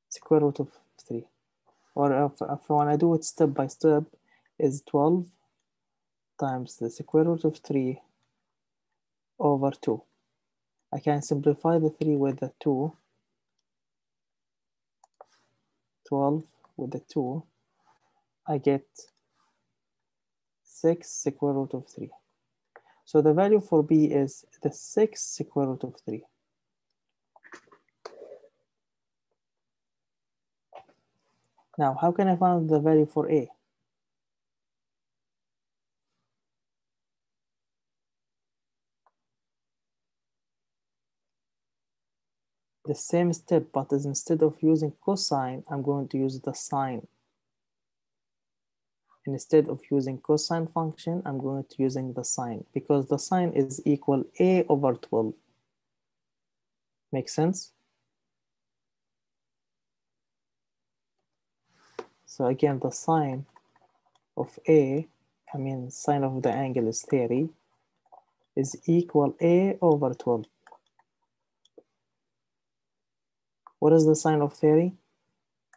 square root of 3. Or if when I do it step by step, is 12 times the square root of 3 over 2. I can simplify the 3 with the 2. 12 with the 2. I get 6 square root of 3. So the value for B is the 6 square root of 3. Now, how can I find the value for A? The same step, but instead of using cosine, I'm going to use the sine. Instead of using cosine function, I'm going to using the sine because the sine is equal A over 12. Make sense? So again, the sine of A, sine of the angle is theory, is equal A over 12. What is the sine of theory?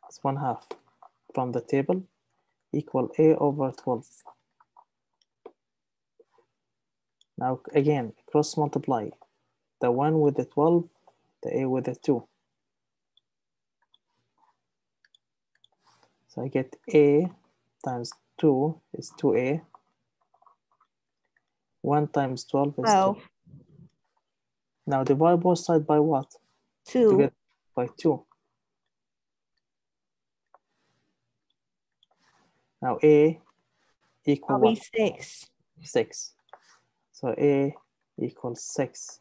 It's 1/2 from the table, equal A over 12. Now again, cross multiply. The 1 with the 12, the A with the 2. So I get A times 2 is 2A. 1 times 12 is 2. Now divide both sides by what? 2. To get by 2. Now A equal what? 6. 6. So A equals 6.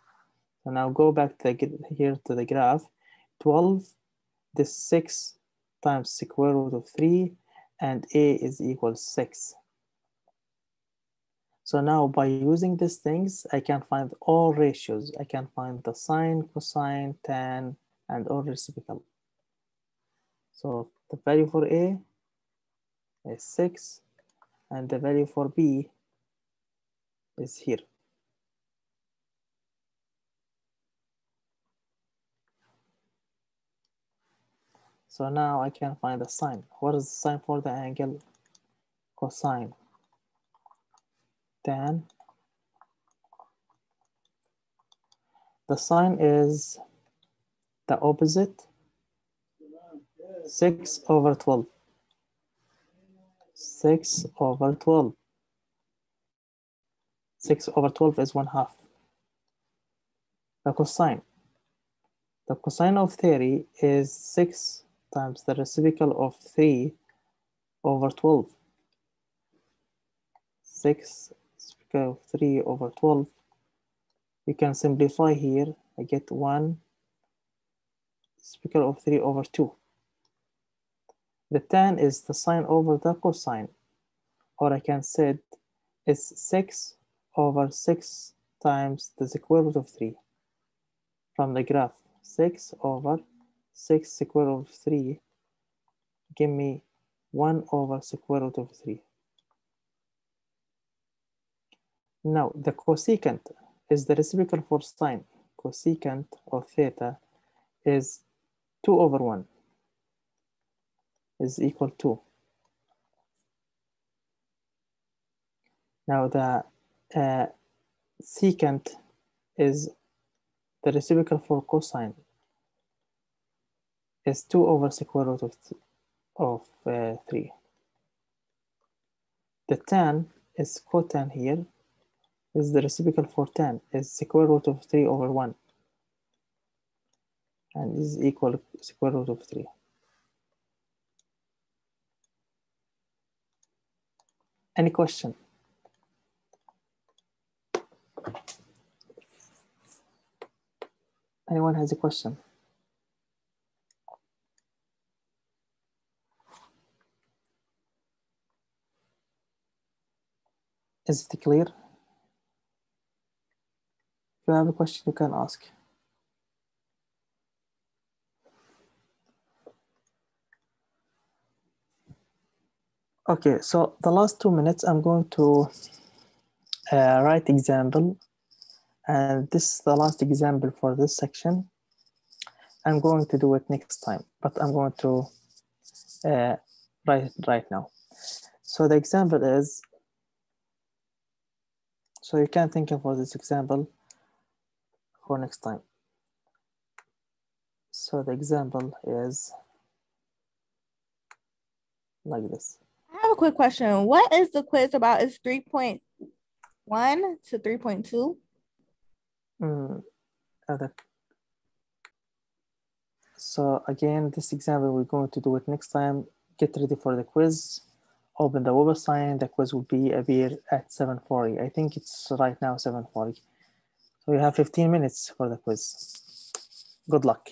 So now go back to here to the graph. 12, this 6 times square root of 3, and A is equal 6. So now by using these things, I can find all ratios. I can find the sine, cosine, tan, and all reciprocal. So the value for A is 6, and the value for B is here. So now I can find the sine. What is the sine for the angle? Cosine. Tan. The sine is the opposite. 6 over 12. 6 over 12. 6 over 12 is 1/2. The cosine. The cosine of theory is 6 times the reciprocal of 3 over 12. 6 reciprocal of 3 over 12. You can simplify here. I get 1 reciprocal of 3 over 2. The tan is the sine over the cosine, or I can say it's 6 over 6 times the square root of 3 from the graph. 6 over 6 square root of 3 give me 1 over square root of 3. Now the cosecant is the reciprocal for sine. Cosecant of theta is 2 over 1 is equal to. Now the secant is the reciprocal for cosine is 2 over square root of 3. The tan is cotan here is the reciprocal for tan is square root of 3 over 1 and is equal square root of 3. Any question? Anyone has a question? Is it clear? If you have a question, you can ask. Okay, so the last 2 minutes, I'm going to write example, and this is the last example for this section. I'm going to do it next time, but I'm going to write it right now. So the example is, so you can think about this example for next time. So the example is like this. I have a quick question. What is the quiz about? Is 3.1 to 3.2? So again, this example, we're going to do it next time. Get ready for the quiz. Open the website. The quiz will be appear at 7:40. I think it's right now 7:40. So you have 15 minutes for the quiz. Good luck.